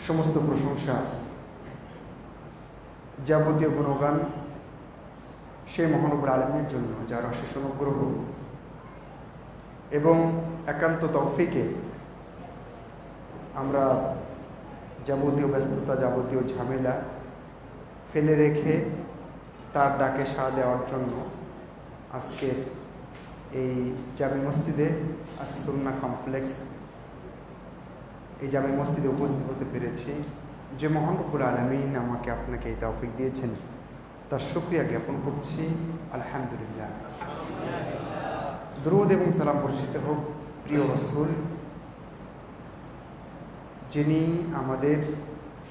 সমস্ত প্রশংসা যাবতীয় গুণগান সেই মহানবুল আলমীর জন্য, যার অশেষ অনুগ্রহ এবং একান্ত তৌফিকে আমরা যাবতীয় ব্যস্ততা, যাবতীয় ঝামেলা ফেলে রেখে তার ডাকে সাড়া দেওয়ার জন্য আজকে এই জামে মসজিদে আস-সুন্নাহ কমপ্লেক্স, এই জামে মসজিদে উপস্থিত হতে পেরেছি। যে মহান রব্বুল আলামিন আমাকে আপনাকে এই তৌফিক দিয়েছেন, তার শুকরিয়া জ্ঞাপন করছি। আলহামদুলিল্লাহ। দরুদ এবং সালাম বর্ষিত হোক প্রিয় রাসূল, যিনি আমাদের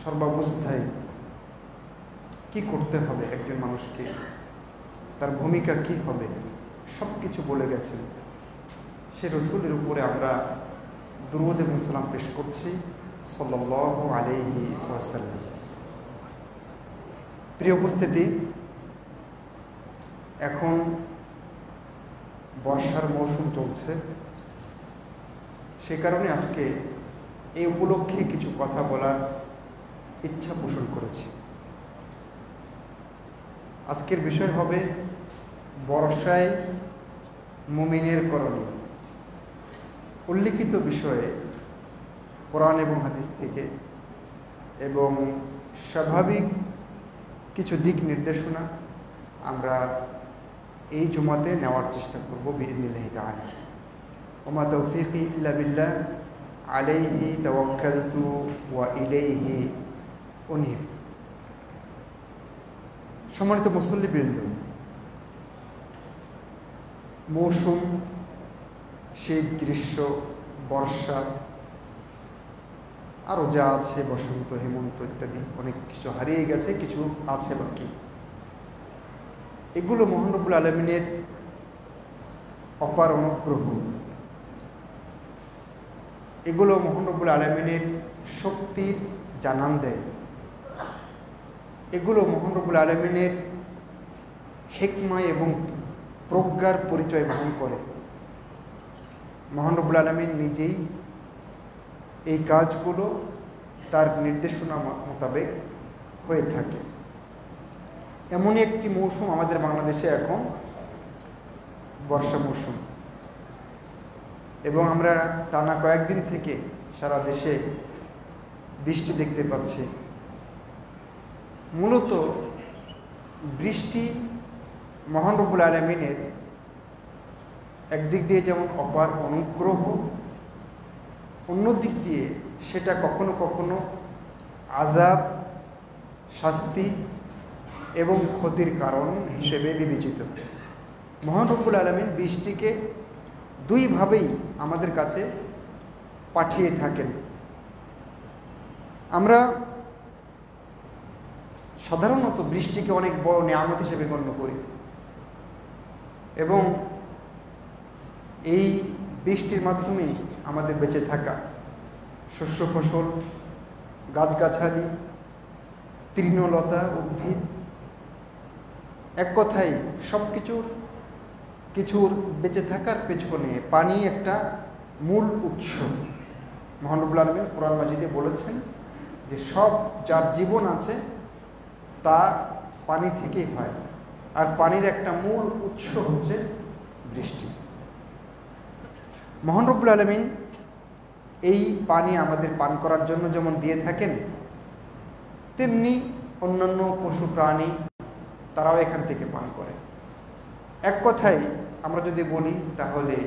সর্বাবস্থায় কি করতে হবে, একজন মানুষকে তার ভূমিকা কি হবে, সব কিছু বলে গেছেন। সে রসুলের উপরে আমরা দরুদ এবং সালাম পেশ করছি সাল্লাল্লাহু আলাইহি ওয়াসাল্লাম। প্রিয় উপস্থিতি, এখন বর্ষার মৌসুম চলছে, সে কারণে আজকে এই উপলক্ষে কিছু কথা বলার ইচ্ছা পোষণ করেছি। আজকের বিষয় হবে বর্ষায় মুমিনের করণীয়। উল্লিখিত বিষয়ে কোরআন এবং হাদিস থেকে এবং স্বাভাবিক কিছু দিক নির্দেশনা আমরা এই জুমাতে নেওয়ার চেষ্টা করব বিইذنিল্লাহি তাআলা। ওমা তাওফীকি ইল্লা বিল্লাহ আলাইহি তাওয়াক্কালতু ওয়া ইলাইহি উনীব। সম্মানিত মুসল্লিবৃন্দ, মৌসুম, শীত, গ্রীষ্ম, বর্ষা, আরও যা আছে, বসন্ত, হেমন্ত ইত্যাদি অনেক কিছু হারিয়ে গেছে, কিছু আছে বাকি। এগুলো মহান রব্বুল আলামিনের অপার অনুগ্রহ, এগুলো মহান রব্বুল আলামিনের শক্তির জানান দেয়, এগুলো মহান রব্বুল আলামিনের হিকমা এবং প্রজ্ঞার পরিচয় বহন করে। মহান রব্বুল আলামিন নিজেই এই কাজগুলো তার নির্দেশনা মোতাবেক হয়ে থাকে। এমনই একটি মৌসুম আমাদের বাংলাদেশে এখন বর্ষা মৌসুম, এবং আমরা টানা কয়েকদিন থেকে সারা দেশে বৃষ্টি দেখতে পাচ্ছি। মূলত বৃষ্টি মহান রব্বুল আলামিনের একদিক দিয়ে যেমন অপার অনুগ্রহ, অন্য দিক দিয়ে সেটা কখনো কখনো আযাব, শাস্তি এবং ক্ষতির কারণ হিসেবে বিবেচিত। মহান রব্বুল আলামিন বৃষ্টিকে দুইভাবেই আমাদের কাছে পাঠিয়ে থাকেন। আমরা সাধারণত বৃষ্টিকে অনেক বড় নিয়ামত হিসেবে গণ্য করি, এবং এই বৃষ্টির মাধ্যমেই আমাদের বেঁচে থাকা, শস্য ফসল, গাছগাছালি, তৃণলতা, উদ্ভিদ, এক কথায় সব কিছুর বেঁচে থাকার পেছনে পানি একটা মূল উৎস। মহান রব্বুল আলামিন কোরআন মাজিদে বলেছেন যে সব যার জীবন আছে তা পানি থেকেই হয়, আর পানির একটা মূল উৎস হচ্ছে বৃষ্টি। মহান রব্বুল আলামিন এই পানি আমাদের পান করার জন্য যেমন দিয়ে থাকেন, তেমনি অন্যান্য পশু প্রাণী তারাও এখান থেকে পান করে। এক কথায় আমরা যদি বলি তাহলে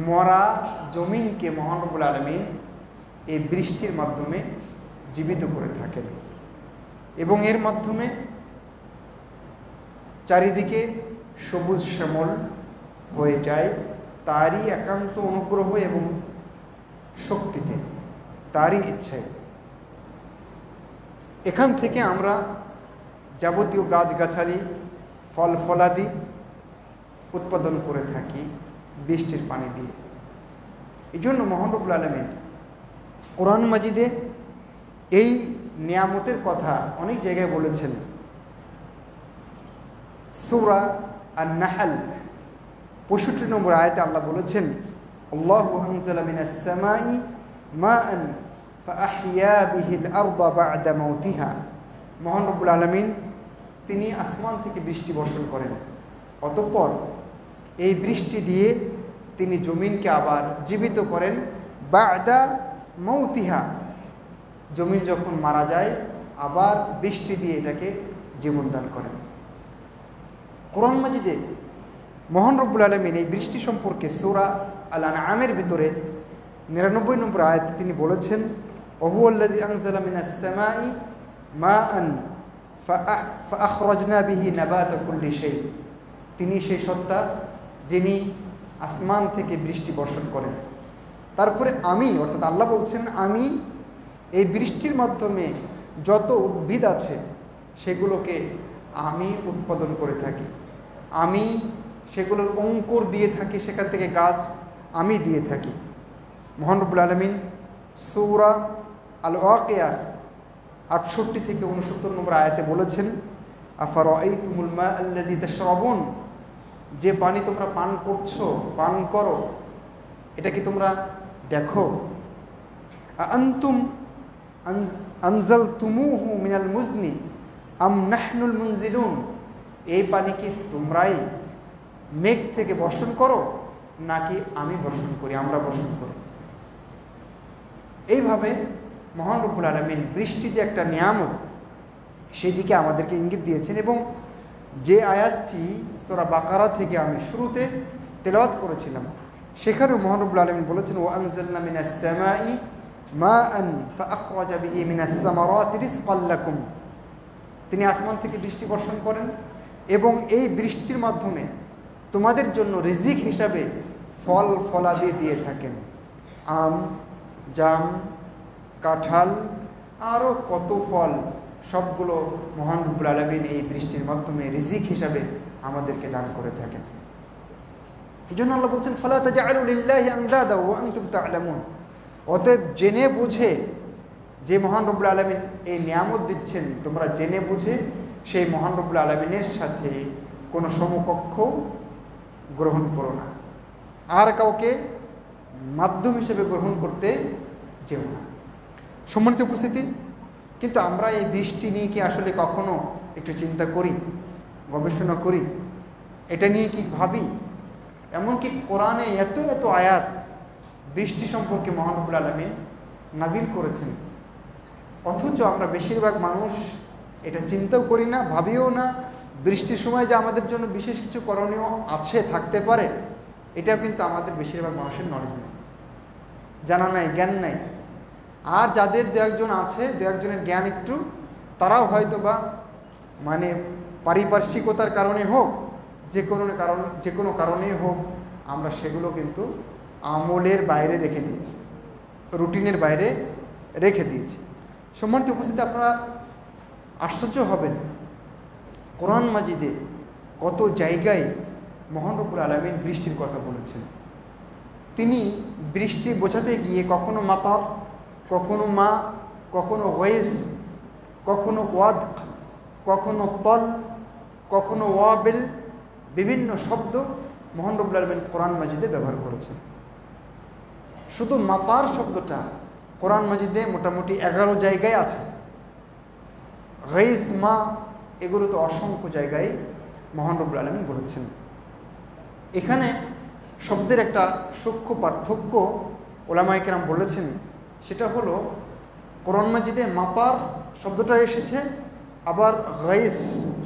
মরা জমিনকে মহান রব্বুল আলামিন এই বৃষ্টির মাধ্যমে জীবিত করে থাকেন, এবং এর মাধ্যমে চারিদিকে সবুজ শ্যামল হয়ে যায় তারই একান্ত অনুগ্রহ এবং শক্তিতে, তারই ইচ্ছায়। এখান থেকে আমরা যাবতীয় গাছগাছালি, ফল ফলাদি উৎপাদন করে থাকি বৃষ্টির পানি দিয়ে। এই জন্য মহান রব্বুল আলামিন কোরআন মাজিদে এই নিয়ামতের কথা অনেক জায়গায় বলেছেন। সূরা আন-নাহল ৬৫ নম্বর আয়াতে আল্লাহ বলেছেন, আল্লাহু আনজালা মিনাস সামাই মাআন فأحيا به الأرض بعد موتها। মহান রব্বুল আলামিন তিনি আসমান থেকে বৃষ্টি বর্ষণ করেন, অতঃপর এই বৃষ্টি দিয়ে তিনি জমিনকে আবার জীবিত করেন। বা'দা মৌতিহা, জমিন যখন মারা যায় আবার বৃষ্টি দিয়ে এটাকে জীবন দান করেন। কোরআন মাজিদে মহান রব্বুল আলামিন এই বৃষ্টি সম্পর্কে সূরা আল আনআমের ভিতরে ৯৯ নম্বর আয়াতে তিনি বলেছেন, ওহুয়াল্লাযী আনজালা মিনাস সামাই মাআন ফাআখরাজনা বিহি নাবাতা কুল্লি শাই। তিনি সেই সত্তা যিনি আসমান থেকে বৃষ্টি বর্ষণ করেন। তারপরে আমি, অর্থাৎ আল্লাহ বলছেন, আমি এই বৃষ্টির মাধ্যমে যত উদ্ভিদ আছে সেগুলোকে আমি উৎপাদন করে থাকি, আমি সেগুলোর অঙ্কুর দিয়ে থাকি, সেখান থেকে গাছ আমি দিয়ে থাকি। মহান রব্বুল আলামিন সূরা আল ওয়াকিয়া ৬৮ থেকে ৬৯ নম্বর আয়াতে বলেছেন, আফারাআইতুমুল মা আল্লাযী তাশরাবুন, যে পানি তোমরা পান করছো, পান করো, এটা কি তোমরা দেখো? আনতুম আনজালতুমুহু মিনাল মুজনি আম নাহনুল মুনজিলুন, এই পানি কি তোমরাই মেঘ থেকে বর্ষণ করো নাকি আমি বর্ষণ করি, আমরা বর্ষণ করি? এইভাবে মহান রব্বুল আলামিন বৃষ্টি যে একটা নিয়ামত সেদিকে আমাদেরকে ইঙ্গিত দিয়েছেন। এবং যে আয়াতটি সূরা বাকারা থেকে আমি শুরুতে তেলাওয়াত করেছিলাম সেখানেও মহান রব্বুল আলামিন বলেছেন, ওয়া আনজালনা মিনাস সামাই মাআন ফাআখরাজা বিহি মিনাস সামারাতি রিজকাল লাকুম, তিনি আসমান থেকে বৃষ্টি বর্ষণ করেন এবং এই বৃষ্টির মাধ্যমে তোমাদের জন্য রিজিক হিসাবে ফল ফলাদি দিয়ে থাকেন। আম, জাম, কাঁঠাল, আরও কত ফল, সবগুলো মহান রব্বুল আলামিন এই বৃষ্টির মাধ্যমে রিজিক হিসাবে আমাদেরকে দান করে থাকেন। এই জন্য আল্লাহ বলছেন, ফালা তাজআলু লিল্লাহি আনদাদা ওয়া আনতুম তা'লামুন, অতএব জেনে বুঝে যে মহান রব্বুল আলামিন এই নিয়ামত দিচ্ছেন, তোমরা জেনে বুঝে সেই মহান রব্বুল আলামিনের সাথে কোনো সমকক্ষ গ্রহণ করো না, আর কাউকে মাধ্যম হিসেবে গ্রহণ করতে যেও না। সম্মানিত উপস্থিতি, কিন্তু আমরা এই বৃষ্টি নিয়ে কি আসলে কখনো একটু চিন্তা করি, গবেষণা করি, এটা নিয়ে কি ভাবি? এমনকি কোরআনে এত এত আয়াত বৃষ্টি সম্পর্কে মহান রব্বুল আলামিন নাজিল করেছেন, অথচ আমরা বেশিরভাগ মানুষ এটা চিন্তাও করি না, ভাবিও না। বৃষ্টির সময় যে আমাদের জন্য বিশেষ কিছু করণীয় আছে, থাকতে পারে, এটাও কিন্তু আমাদের বেশিরভাগ মানুষের নলেজ নেই, জানা নাই, জ্ঞান নেই। আর যাদের দু একজন আছে, দু একজনের জ্ঞান একটু, তারাও হয়তো বা মানে পারিপার্শ্বিকতার কারণে হোক, যে কোনো কারণেই হোক, আমরা সেগুলো কিন্তু আমলের বাইরে রেখে দিয়েছি, রুটিনের বাইরে রেখে দিয়েছি। সম্মানিত উপস্থিতি, আপনারা আশ্চর্য হবেন, কোরআন মাজিদে কত জায়গায় মহান রব্বুল আলামিন বৃষ্টির কথা বলেছেন। তিনি বৃষ্টি বোঝাতে গিয়ে কখনো মাতার, কখনো মা, কখনো ওয়াইজ, কখনো ওয়াদ, কখনো তল, কখনো ওয়াবিল, বিভিন্ন শব্দ মহান রব্বুল আলামিন কোরআন মাজিদে ব্যবহার করেছেন। শুধু মাতার শব্দটা কোরআন মাজিদে মোটামুটি 11 জায়গায় আছে। গাইস, মা, এগুলো তো অসংখ্য জায়গায় মহান রব্বুল আলামিন বলেছেন। এখানে শব্দের একটা সূক্ষ্ম পার্থক্য ওলামায়ে কেরাম বলেছেন, সেটা হলো কোরআন মাজিদে মাতার শব্দটা এসেছে, আবার গাইস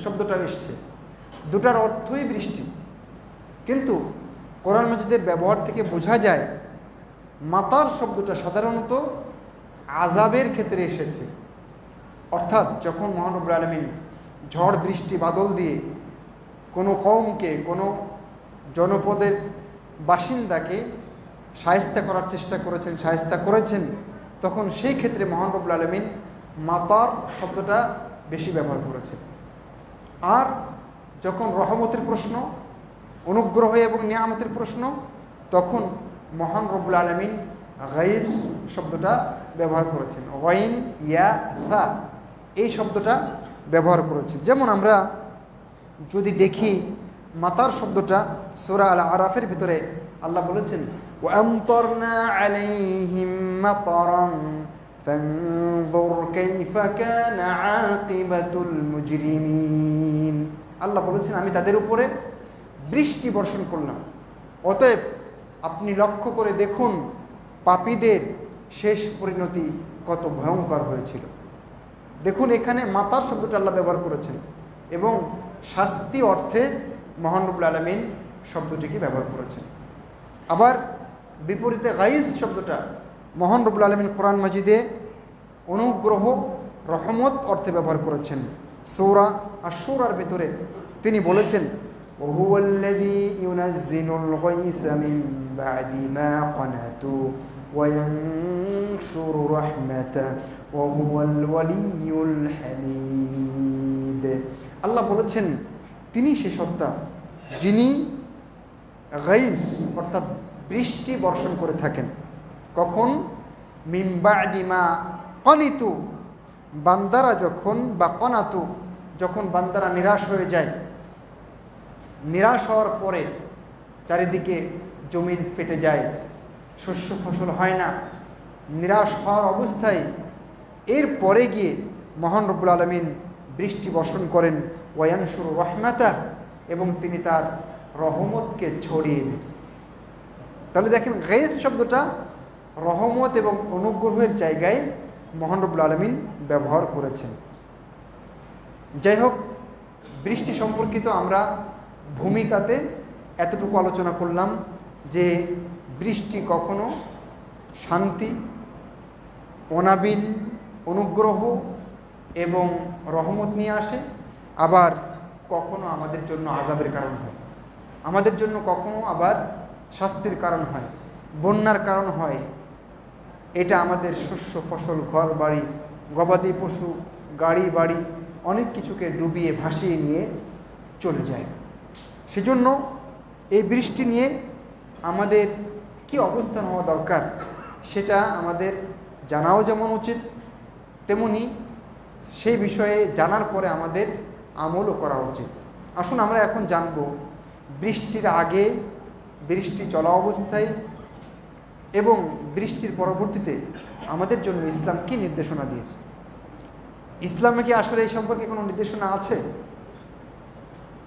শব্দটা এসেছে, দুটার অর্থই বৃষ্টি। কিন্তু কোরআন মাজিদের ব্যবহার থেকে বোঝা যায় মাতার শব্দটা সাধারণত আযাবের ক্ষেত্রে এসেছে, অর্থাৎ যখন মহান রব্বুল আলামিন ঝড় বৃষ্টি বাদল দিয়ে কোনো কওমকে, কোনো জনপদের বাসিন্দাকে শায়েস্তা করার চেষ্টা করেছেন, শায়েস্তা করেছেন, তখন সেই ক্ষেত্রে মহান রব্বুল আলামিন মাতার শব্দটা বেশি ব্যবহার করেছেন। আর যখন রহমতের প্রশ্ন, অনুগ্রহ এবং নিয়ামতের প্রশ্ন, তখন মহান রব্বুল আলামিন গাইজ শব্দটা ব্যবহার করেছেন, গাইন, ইয়া, সা, এই শব্দটা ব্যবহার করেছেন। যেমন আমরা যদি দেখি মাতার শব্দটা সূরা আল আরাফের ভিতরে আল্লাহ বলেছেন, ওয়া আমতারনা আলাইহিম মাতারান ফানজুর কাইফা কানা আকিবাতুল মুজরিমিন। আল্লাহ বলেছেন আমি তাদের উপরে বৃষ্টি বর্ষণ করলাম, অতএব আপনি লক্ষ্য করে দেখুন পাপীদের শেষ পরিণতি কত ভয়ঙ্কর হয়েছিল। দেখুন এখানে মাতার শব্দটা আল্লাহ ব্যবহার করেছেন এবং শাস্তি অর্থে মহান রব্বুল আলামিন শব্দটিকে ব্যবহার করেছেন। আবার বিপরীতে গাইজ শব্দটা মহান রব্বুল আলামিন কোরআন মাজিদে অনুগ্রহ রহমত অর্থে ব্যবহার করেছেন। সূরা আশ-শূরার ভিতরে তিনি বলেছেন ওহুয়াল্লাযী ইউনাজ্জিলুল গায়সা মিন বা'দি মা ক্বানাতু ওয়া ইয়ানশুরু রাহমাতাহু ওয়া হুয়াল ওয়ালিয়্যুল হামিদ। আল্লাহ বলেছেন তিনি সে সত্তা যিনি গাইজ অর্থাৎ বৃষ্টি বর্ষণ করে থাকেন। কখন? মিন বা'দি মা ক্বানিতু, বান্দারা যখন, বা ক্বানাতু যখন বান্দারা নিরাশ হয়ে যায়, নিরাশ হওয়ার পরে চারিদিকে জমিন ফেটে যায়, শস্য ফসল হয় না, নিরাশ হওয়ার অবস্থায় এর পরে গিয়ে মহান রব্বুল আলামিন বৃষ্টি বর্ষণ করেন ওয়ায়ানশুরু রাহমাতাহ, এবং তিনি তার রহমতকে ছড়িয়ে দেন। তাহলে দেখেন গাইজ শব্দটা রহমত এবং অনুগ্রহের জায়গায় মহান রব্বুল আলামিন ব্যবহার করেছেন। যাই হোক, বৃষ্টি সম্পর্কিত আমরা ভূমিকাতে এতটুকু আলোচনা করলাম যে বৃষ্টি কখনো শান্তি, অনাবিল অনুগ্রহ এবং রহমত নিয়ে আসে, আবার কখনো আমাদের জন্য আযাবের কারণ হয়, আমাদের জন্য কখনো আবার শাস্তির কারণ হয়, বন্যার কারণ হয়। এটা আমাদের শস্য ফসল, ঘর বাড়ি, গবাদি পশু, গাড়ি বাড়ি অনেক কিছুকে ডুবিয়ে ভাসিয়ে নিয়ে চলে যায়। সেজন্য এই বৃষ্টি নিয়ে আমাদের কি অবস্থান হওয়া দরকার সেটা আমাদের জানাও যেমন উচিত, তেমনি সেই বিষয়ে জানার পরে আমাদের আমলও করা উচিত। আসুন আমরা এখন জানব বৃষ্টির আগে, বৃষ্টি চলা অবস্থায় এবং বৃষ্টির পরবর্তীতে আমাদের জন্য ইসলাম কি নির্দেশনা দিয়েছে। ইসলামে কি আসলে এই সম্পর্কে কোনো নির্দেশনা আছে?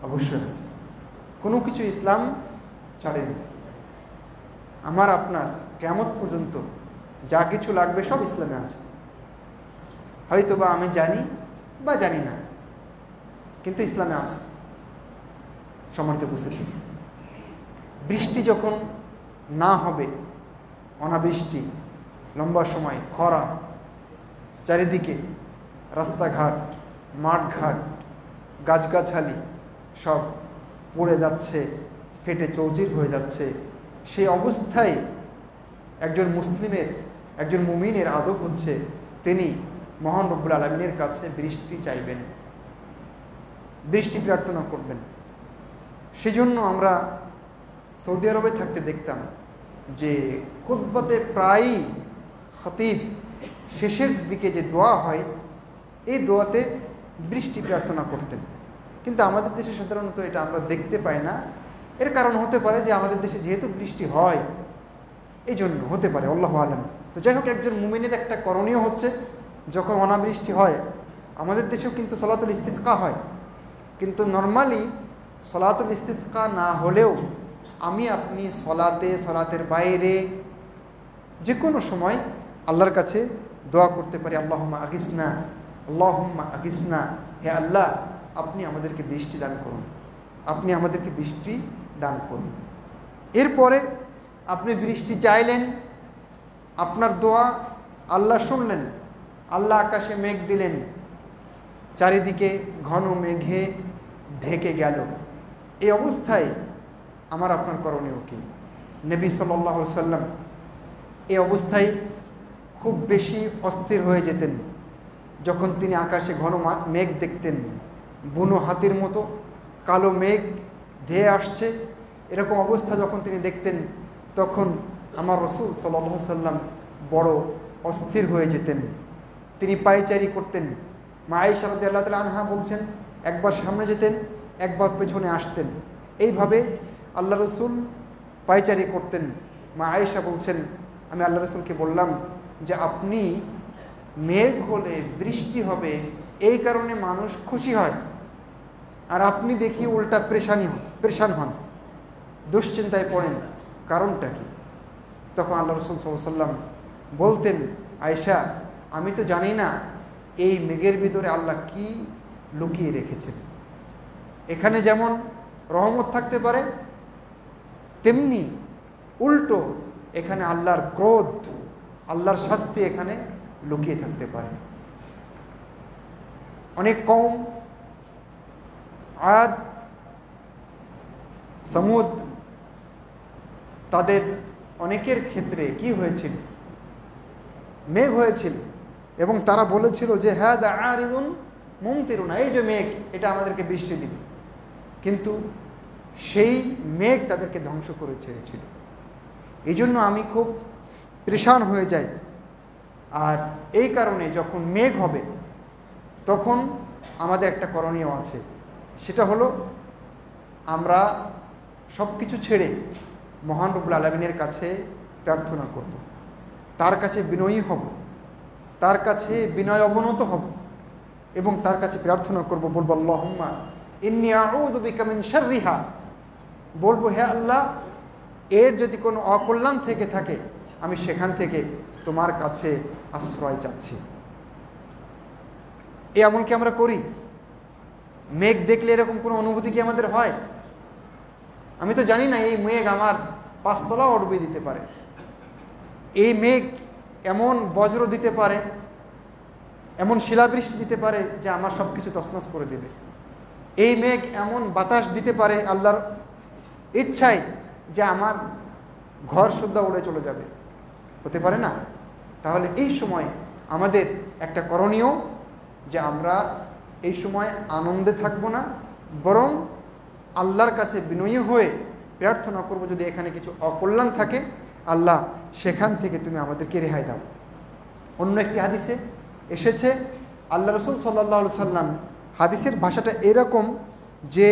অবশ্যই আছে। কোনো কিছু ইসলাম ছাড়েনি। আমার আপনার কিয়ামত পর্যন্ত যা কিছু লাগবে সব ইসলামে আছে। হয়তো বা আমি জানি বা জানি না, কিন্তু ইসলামে আছে। সম্মানিত উপস্থিতি, বৃষ্টি যখন না হবে, অনাবৃষ্টি, লম্বা সময় খরা, চারিদিকে রাস্তাঘাট, মাঠঘাট, গাছগাছালি সব পড়ে যাচ্ছে, ফেটে চৌচির হয়ে যাচ্ছে, সেই অবস্থায় একজন মুসলিমের, একজন মুমিনের আদব হচ্ছে তিনি মহান রব্বুল আলামিনের কাছে বৃষ্টি চাইবেন, বৃষ্টি প্রার্থনা করবেন। সেজন্য আমরা সৌদি আরবে থাকতে দেখতাম যে খুতবাতে প্রায়ই খতিব শেষের দিকে যে দোয়া হয়, এই দোয়াতে বৃষ্টি প্রার্থনা করতেন। কিন্তু আমাদের দেশে সাধারণত এটা আমরা দেখতে পাই না। এর কারণ হতে পারে যে আমাদের দেশে যেহেতু বৃষ্টি হয়, এই জন্য হতে পারে, আল্লাহু আলাম। তো যাই হোক, একজন মুমিনের একটা করণীয় হচ্ছে যখন অনাবৃষ্টি হয়, আমাদের দেশেও কিন্তু সলাতুল ইস্তিসকা হয়, কিন্তু নর্মালি সলাতুল ইস্তিসকা না হলেও আমি আপনি সলাতের বাইরে যে কোনো সময় আল্লাহর কাছে দোয়া করতে পারি, আল্লাহুম্মা আগিসনা, আল্লাহুম্মা আগিসনা, হে আল্লাহ আপনি আমাদেরকে বৃষ্টি দান করুন, আপনি আমাদেরকে বৃষ্টি দান করুন। এরপরে আপনি বৃষ্টি চাইলেন, আপনার দোয়া আল্লাহ শুনলেন, আল্লাহ আকাশে মেঘ দিলেন, চারিদিকে ঘন মেঘে ঢেকে গেল। এই অবস্থায় আমার আপনার করণীয় কি? নবী সাল্লাল্লাহু আলাইহি সাল্লাম এই অবস্থায় খুব বেশি অস্থির হয়ে যেতেন যখন তিনি আকাশে ঘন মেঘ দেখতেন, বুনো হাতির মতো কালো মেঘ ধেয়ে আসছে। এরকম অবস্থা যখন তিনি দেখতেন, তখন আমার রাসূল সাল্লাল্লাহু আলাইহি সাল্লাম বড় অস্থির হয়ে যেতেন, তিনি পায়চারি করতেন। মা আয়েশা রাদিয়াল্লাহু তাআলা আনহা বলছেন, একবার সামনে যেতেন, একবার পেছনে আসতেন, এইভাবে আল্লাহ রসুল পায়চারি করতেন। মা আয়েশা বলছেন, আমি আল্লাহ রসুলকে বললাম যে আপনি মেঘ হলে বৃষ্টি হবে, এই কারণে মানুষ খুশি হয়, আর আপনি দেখি উল্টা পেরেশান হন, দুশ্চিন্তায় পড়েন। কারণটা কি? তখন আল্লাহ রাসূল সাল্লাল্লাহু আলাইহি ওয়াসাল্লাম বলতেন, আয়েশা, আমি তো জানি না এই মেঘের ভিতরে আল্লাহ কি লুকিয়ে রেখেছেন। এখানে যেমন রহমত থাকতে পারে, তেমনি উল্টো এখানে আল্লাহর ক্রোধ, আল্লাহর শাস্তি এখানে লুকিয়ে থাকতে পারে। অনেক কওম, আদ, সমুদ, তাদের অনেকের ক্ষেত্রে কি হয়েছিল? মেঘ হয়েছিল এবং তারা বলেছিল যে হাদা আরিদুন মুমতিরুনা, এই যে মেঘ, এটা আমাদেরকে বৃষ্টি দিবে। কিন্তু সেই মেঘ তাদেরকে ধ্বংস করে ছেড়েছিল। এই জন্য আমি খুব পেরেশান হয়ে যাই। আর এই কারণে যখন মেঘ হবে তখন আমাদের একটা করণীয় আছে, সেটা হলো আমরা সব কিছু ছেড়ে মহান রব্বুল আলামিনের কাছে প্রার্থনা করব, তার কাছে বিনয়ী হব, তার কাছে বিনয় অবনত হব এবং তার কাছে প্রার্থনা করব। বলবো আল্লাহুম্মা ইন্নী আউযু বিকা মিন শাররিহা, বলবো হে আল্লাহ, এর যদি কোনো অকল্যাণ থেকে থাকে আমি সেখান থেকে তোমার কাছে আশ্রয় চাচ্ছি। এই আমল কি আমরা করি? মেঘ দেখলে এরকম কোনো অনুভূতি কি আমাদের হয়? আমি তো জানি না এই মেঘ আমার 5 তলাও ডুবিয়ে দিতে পারে, এই মেঘ এমন বজ্র দিতে পারে, এমন শিলাবৃষ্টি দিতে পারে যে আমার সব কিছু তছনছ করে দেবে। এই মেঘ এমন বাতাস দিতে পারে আল্লাহর ইচ্ছায় যে আমার ঘর সুদ্ধা উড়ে চলে যাবে, হতে পারে না? তাহলে এই সময় আমাদের একটা করণীয় যে আমরা এই সময় আনন্দে থাকব না, বরং আল্লাহর কাছে বিনয়ী হয়ে প্রার্থনা করব, যদি এখানে কিছু অকল্যাণ থাকে আল্লাহ সেখান থেকে তুমি আমাদেরকে রেহাই দাও। অন্য একটি হাদিসে এসেছে, আল্লাহ রাসূল সাল্লাল্লাহু আলাইহি সাল্লাম, হাদিসের ভাষাটা এরকম যে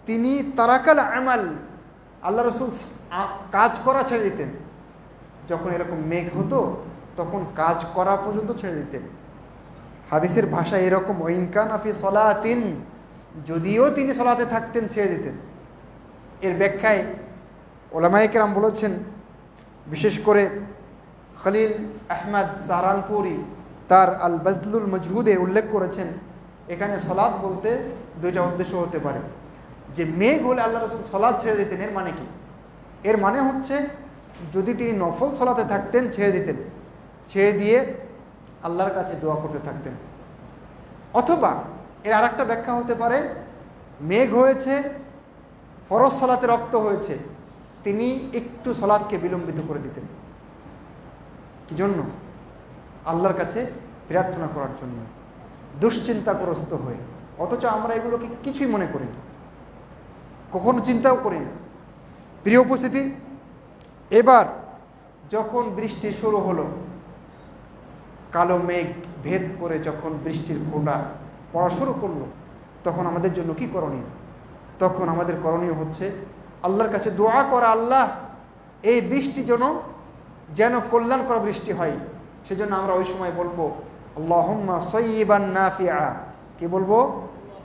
তিনি তারাকাল আমাল, আল্লাহ রাসূল কাজ করা ছেড়ে দিতেন। যখন এরকম মেঘ হতো তখন কাজ করা পর্যন্ত ছেড়ে দিতেন। হাদিসের ভাষা এরকম, ওয়াইন কানা ফি সালাতিন, যদিও তিনি সালাতে থাকতেন ছেড়ে দিতেন। এর ব্যাখ্যায় ওলামায়ে কেরাম বলেছেন, বিশেষ করে খলিল আহমদ সাহারানপুরি তার আল বাজলুল মজহুদে উল্লেখ করেছেন, এখানে সালাত বলতে দুইটা উদ্দেশ্য হতে পারে। যে মেঘ হলে আল্লাহ রাসূল সালাত ছেড়ে দিতেন, এর মানে কি? এর মানে হচ্ছে যদি তিনি নফল সালাতে থাকতেন ছেড়ে দিতেন, ছেড়ে দিয়ে আল্লাহর কাছে দোয়া করতে থাকতেন। অথবা এর আরেকটা ব্যাখ্যা হতে পারে, মেঘ হয়েছে, ফরজ সালাতে রক্ত হয়েছে, তিনি একটু সালাতকে বিলম্বিত করে দিতেন। কি জন্য? আল্লাহর কাছে প্রার্থনা করার জন্য, দুশ্চিন্তাগ্রস্ত হয়ে। অথচ আমরা এগুলোকে কিছুই মনে করি না, কখনো চিন্তাও করি না। প্রিয় উপস্থিতি, এবার যখন বৃষ্টি শুরু হলো, কালো মেঘ ভেদ করে যখন বৃষ্টির ফোঁটা পড়া শুরু করলো, তখন আমাদের জন্য কি করণীয়? তখন আমাদের করণীয় হচ্ছে আল্লাহর কাছে দোয়া করা, আল্লাহ এই বৃষ্টি যেন কল্যাণ করা বৃষ্টি হয়। সেজন্য আমরা ওই সময় বলবো আল্লাহুম্মা সাইয়্যিবান নাফিআ। কি বলবো?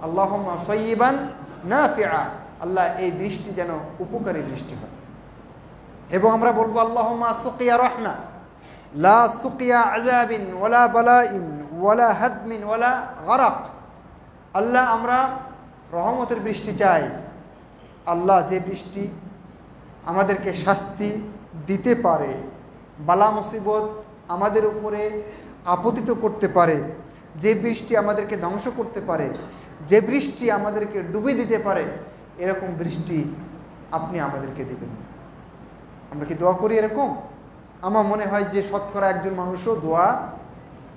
আল্লাহুম্মা সাইয়্যিবান নাফিআ, আল্লাহ এই বৃষ্টি যেন উপকারী বৃষ্টি হয়। এবং আমরা বলবো আল্লাহুম্মা সুকিয়া রাহমা লা সুকিয়া আযাবিন ওয়ালা বালাইন ওয়ালা হাদমিন ওয়ালা গারাক। আল্লাহ আমরা রহমতের বৃষ্টি চাই, আল্লাহ যে বৃষ্টি আমাদেরকে শাস্তি দিতে পারে, বালা মুসিবত আমাদের উপরে আপতিত করতে পারে, যে বৃষ্টি আমাদেরকে ধ্বংস করতে পারে, যে বৃষ্টি আমাদেরকে ডুবে দিতে পারে, এরকম বৃষ্টি আপনি আমাদেরকে দেবেন না। আমরা কি দোয়া করি এরকম? আমার মনে হয় যে শতকরা একজন মানুষও দোয়া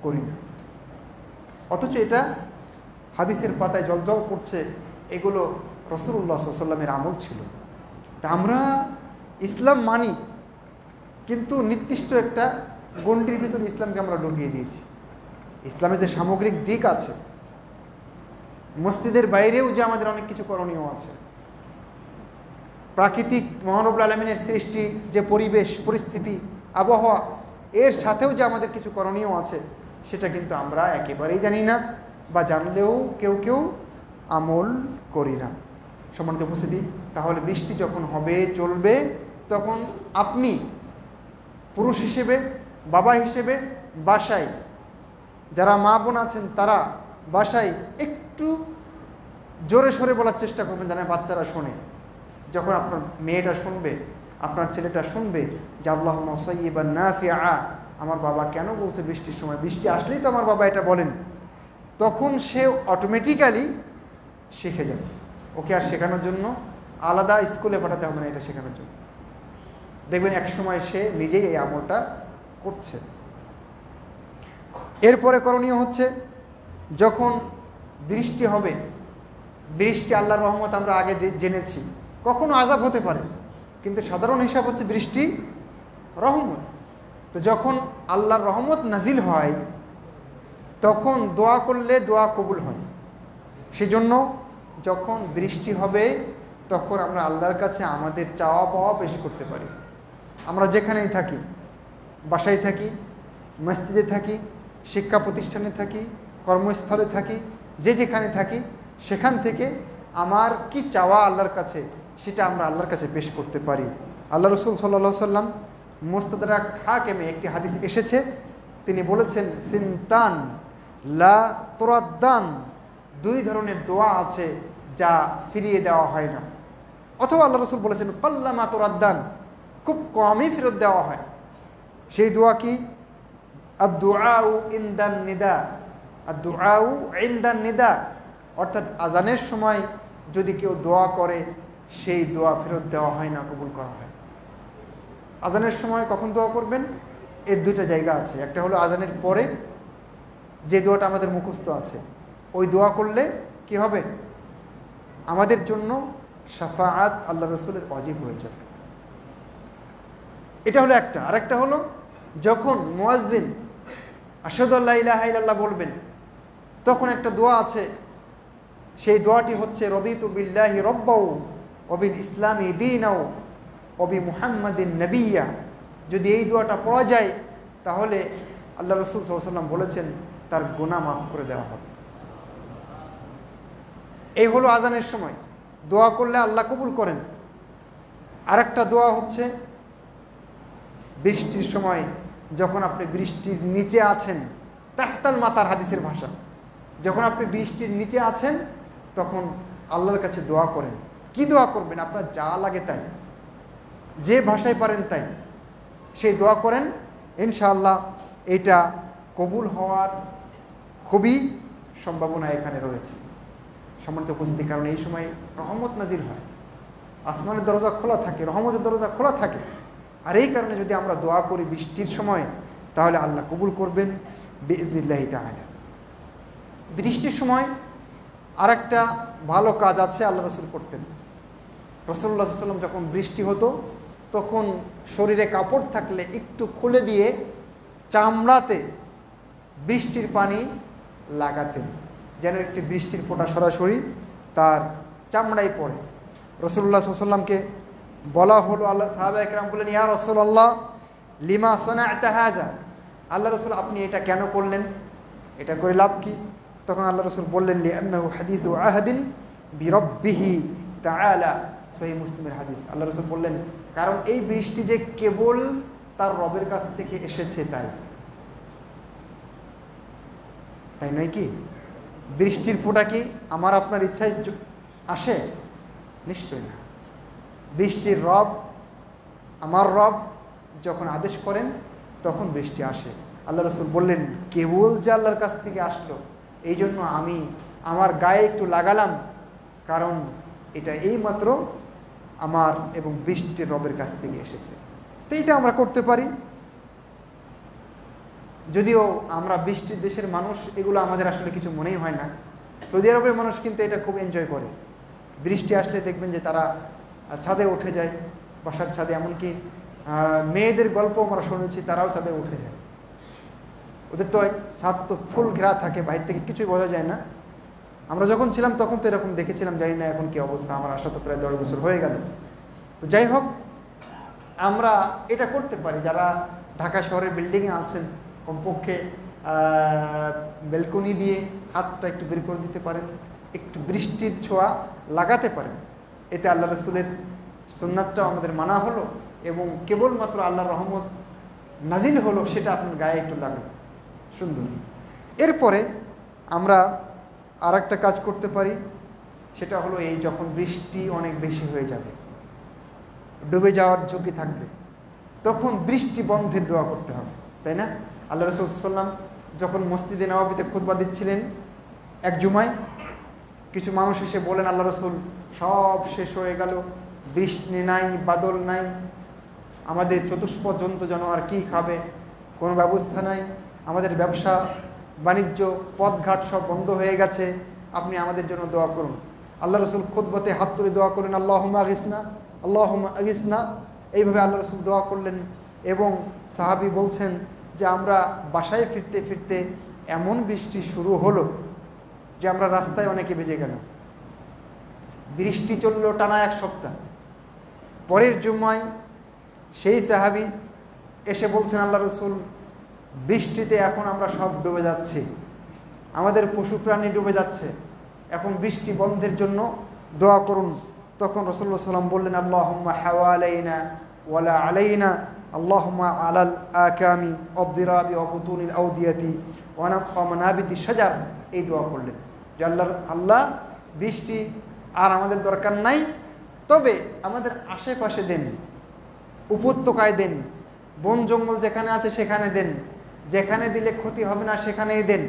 করি না। অথচ এটা হাদিসের পাতায় জলজল করছে, এগুলো রাসূলুল্লাহ সাল্লাল্লাহু আলাইহি ওয়াসাল্লামের আমল ছিল। তা আমরা ইসলাম মানি, কিন্তু নির্দিষ্ট একটা গণ্ডির ভিতরে ইসলামকে আমরা ঢুকিয়ে দিয়েছি। ইসলামের যে সামগ্রিক দিক আছে, মসজিদের বাইরেও যে আমাদের অনেক কিছু করণীয় আছে, প্রাকৃতিক মহান রব্বুল আলামিনের সৃষ্টি যে পরিবেশ পরিস্থিতি আবহাওয়া, এর সাথেও যে আমাদের কিছু করণীয় আছে, সেটা কিন্তু আমরা একেবারেই জানি না, বা জানলেও কেউ কেউ আমল করি না। সম্মানিত উপস্থিতি, তাহলে বৃষ্টি যখন হবে চলবে, তখন আপনি পুরুষ হিসেবে, বাবা হিসেবে বাসায় যারা মা বোন আছেন তারা বাসায় একটু জোরে সোরে বলার চেষ্টা করবেন, যেন বাচ্চারা শোনে। যখন আপনার মেয়েটা শুনবে, আপনার ছেলেটা শুনবে যে আল্লাহুম্মা সাইয়্যিবান নাফিআ, আমার বাবা কেন বলছে বৃষ্টির সময়, বৃষ্টি আসলেই তো আমার বাবা এটা বলেন, তখন সে অটোমেটিক্যালি শিখে যাবে। ওকে আর শেখানোর জন্য আলাদা স্কুলে পাঠাতে হবে না, এটা শেখানোর জন্য। দেখবেন এক সময় সে নিজেই এই আমলটা করছে। এরপরে করণীয় হচ্ছে, যখন বৃষ্টি হবে, বৃষ্টি আল্লাহর রহমত আমরা আগে জেনেছি, কখনো আযাব হতে পারে, কিন্তু সাধারণ হিসাব হচ্ছে বৃষ্টি রহমত। তো যখন আল্লাহর রহমত নাজিল হয়, তখন দোয়া করলে দোয়া কবুল হয়। সেজন্য যখন বৃষ্টি হবে তখন আমরা আল্লাহর কাছে আমাদের চাওয়া পাওয়া পেশ করতে পারি। আমরা যেখানেই থাকি, বাসায় থাকি, মসজিদে থাকি, শিক্ষা প্রতিষ্ঠানে থাকি, কর্মস্থলে থাকি, যে যেখানে থাকি, সেখান থেকে আমার কি চাওয়া আল্লাহর কাছে, সেটা আমরা আল্লাহর কাছে পেশ করতে পারি। আল্লাহ রসুল সাল্লাল্লাহু সাল্লাম মুস্তাদরাক হাকিমে একটি হাদিস এসেছে, তিনি বলেছেন সিনতান লা তুরাদ্দান, দুই ধরনের দোয়া আছে যা ফিরিয়ে দেওয়া হয় না। অথবা আল্লাহ রসুল বলেছেন কাল্লামা তুরাদ্দান, খুব কমই ফেরত দেওয়া হয়। সেই দোয়া কি? আদ-দুআউ ইনদান নিদা, আদ-দুআউ ইনদান নিদা, অর্থাৎ আজানের সময় যদি কেউ দোয়া করে সেই দোয়া ফেরত দেওয়া হয় না, কবুল করা হয়। আজানের সময় কখন দোয়া করবেন? এর দুইটা জায়গা আছে। একটা হলো আজানের পরে যে দোয়াটা আমাদের মুখস্থ আছে, ওই দোয়া করলে কি হবে? আমাদের জন্য শাফাআত আল্লাহ রসুলের ওয়াজিব হয়ে যাবে। এটা হলো একটা। আরেকটা হলো যখন মুয়াজ্জিন আশহাদু আল্লা ইলাহা ইল্লাল্লাহ বলবেন, তখন একটা দোয়া আছে, সেই দোয়াটি হচ্ছে রদিতু বিল্লাহি রব্বাও ওয়া বিল ইসলামি দীনাও ওয়া বি মুহাম্মাদিন নবিয়্যা। যদি এই দোয়াটা পড়া যায় তাহলে আল্লাহ রাসূল সাল্লাল্লাহু আলাইহি ওয়াসাল্লাম বলেছেন তার গুনাহ মাফ করে দেওয়া হবে। এই হলো আজানের সময় দোয়া করলে আল্লাহ কবুল করেন। আরেকটা দোয়া হচ্ছে বৃষ্টির সময়, যখন আপনি বৃষ্টির নিচে আছেন, তাহতাল মাতার হাদিসের ভাষা, যখন আপনি বৃষ্টির নিচে আছেন তখন আল্লাহর কাছে দোয়া করেন। কি দোয়া করবেন? আপনার যা লাগে তাই, যে ভাষায় পারেন তাই, সেই দোয়া করেন। ইনশাআল্লাহ এটা কবুল হওয়ার খুবই সম্ভাবনা এখানে রয়েছে। সম্মানিত উপস্থিতি, কারণ এই সময় রহমত নাজিল হয়, আসমানের দরজা খোলা থাকে, রহমতের দরজা খোলা থাকে। আর এই কারণে যদি আমরা দোয়া করি বৃষ্টির সময়, তাহলে আল্লাহ কবুল করবেন বিইজনিল্লাহি তাআলা। বৃষ্টির সময় আরেকটা ভালো কাজ আছে আল্লাহ রসুল করতেন। রাসূলুল্লাহ সাল্লাল্লাহু আলাইহি ওয়াসাল্লাম যখন বৃষ্টি হতো তখন শরীরে কাপড় থাকলে একটু খুলে দিয়ে চামড়াতে বৃষ্টির পানি লাগাতেন, যেন একটি বৃষ্টির ফোঁটা সরাসরি তার চামড়ায় পড়ে। রাসূলুল্লাহ সাল্লাল্লাহু আলাইহি ওয়াসাল্লামকে বলা হলো, আল্লাহ সাহাবা একরাম বললেন, ইয়া রাসূলুল্লাহ লিমা সানা'তা হাযা, আল্লাহ রাসূল আপনি এটা কেন করলেন, এটা করে লাভ কি? তখন আল্লাহ রাসূল বললেন, লিআন্নাহু হাদিসু আহদিন বিরাব্বিহি তাআলা, সহিহ মুসলিমের হাদিস। আল্লাহ রাসূল বললেন, কারণ এই বৃষ্টি যে কেবল তার রবের কাছ থেকে এসেছে তাই নয় কি? বৃষ্টির ফোঁটা কি আমার আপনার ইচ্ছায় আসে? নিশ্চয় না। বৃষ্টির রব, আমার রব যখন আদেশ করেন তখন বৃষ্টি আসে। আল্লাহ রাসূল বললেন, কেবল যে আল্লাহর কাছ থেকে আসলো, এই জন্য আমি আমার গায়ে একটু লাগালাম, কারণ এটা এইমাত্র আমার এবং বৃষ্টির রবের কাছ থেকে এসেছে। তো এইটা আমরা করতে পারি। যদিও আমরা বৃষ্টির দেশের মানুষ, এগুলো আমাদের আসলে কিছু মনেই হয় না। সৌদি আরবের মানুষ কিন্তু এটা খুব এনজয় করে। বৃষ্টি আসলে দেখবেন যে তারা ছাদে উঠে যায়, বাসার ছাদে, এমনকি মেয়েদের গল্প আমরা শুনেছি, তারাও ছাদে উঠে যায়। ওদের তো ছাদ তো ফুল ঘেরা থাকে, বাইরে থেকে কিছুই বোঝা যায় না। আমরা যখন ছিলাম তখন তো এরকম দেখেছিলাম, জানি না এখন কি অবস্থা, আমার আসা তো প্রায় 10 বছর হয়ে গেল। তো যাই হোক, আমরা এটা করতে পারি। যারা ঢাকা শহরের বিল্ডিংয়ে আছেন, কমপক্ষে ব্যালকনি দিয়ে হাতটা একটু বের করে দিতে পারেন, একটু বৃষ্টির ছোঁয়া লাগাতে পারেন। এতে আল্লাহ রসুলের সুন্নাতটাও আমাদের মানা হলো এবং কেবলমাত্র আল্লাহর রহমত নাজিল হলো, সেটা আপনার গায়ে একটু লাগলো, সুন্দর। এরপরে আমরা আর একটা কাজ করতে পারি, সেটা হলো এই যখন বৃষ্টি অনেক বেশি হয়ে যাবে, ডুবে যাওয়ার ঝুঁকি থাকবে, তখন বৃষ্টি বন্ধের দোয়া করতে হবে, তাই না? আল্লাহ রসুল সাল্লাম যখন মসজিদে নববীতে খুতবা দিচ্ছিলেন এক জুমায়, কিছু মানুষ এসে বলেন, আল্লাহ রসুল সব শেষ হয়ে গেল, বৃষ্টি নাই, বাদল নাই, আমাদের চতুষ্পদ জন্তু জানোয়ার কী খাবে, কোনো ব্যবস্থা নাই, আমাদের ব্যবসা বাণিজ্য পথঘাট সব বন্ধ হয়ে গেছে, আপনি আমাদের জন্য দোয়া করুন। আল্লাহ রসুল খুতবাতে হাত তুলে দোয়া করলেন, আল্লাহুম্মা আগিসনা, আল্লাহুম্মা আগিসনা, এইভাবে আল্লাহ রসুল দোয়া করলেন। এবং সাহাবী বলছেন যে আমরা বাসায় ফিরতে ফিরতে এমন বৃষ্টি শুরু হলো যে আমরা রাস্তায় অনেকে ভিজে গেল। বৃষ্টি চলল টানা 1 সপ্তাহ। পরের জুমায় সেই সাহাবী এসে বলছেন, আল্লাহ রসুল বৃষ্টিতে এখন আমরা সব ডুবে যাচ্ছি, আমাদের পশু প্রাণী ডুবে যাচ্ছে, এখন বৃষ্টি বন্ধের জন্য দোয়া করুন। তখন রাসূলুল্লাহ সাল্লাল্লাহু আলাইহি ওয়াসাল্লাম বললেন, আল্লাহুম্মা হাওয়ালাইনা ওয়ালা আলাইনা, আল্লাহুম্মা আলাল আকামি অদ্দিরাবি অবতুনিল আউদিয়াতি ওয়া মানাবিতি শাজার। এই দোয়া করলেন যে আল্লাহ বৃষ্টি আর আমাদের দরকার নাই, তবে আমাদের আশেপাশে দেন, উপত্যকায় দেন, বন জঙ্গল যেখানে আছে সেখানে দেন, যেখানে দিলে ক্ষতি হবে না সেখানেই দেন।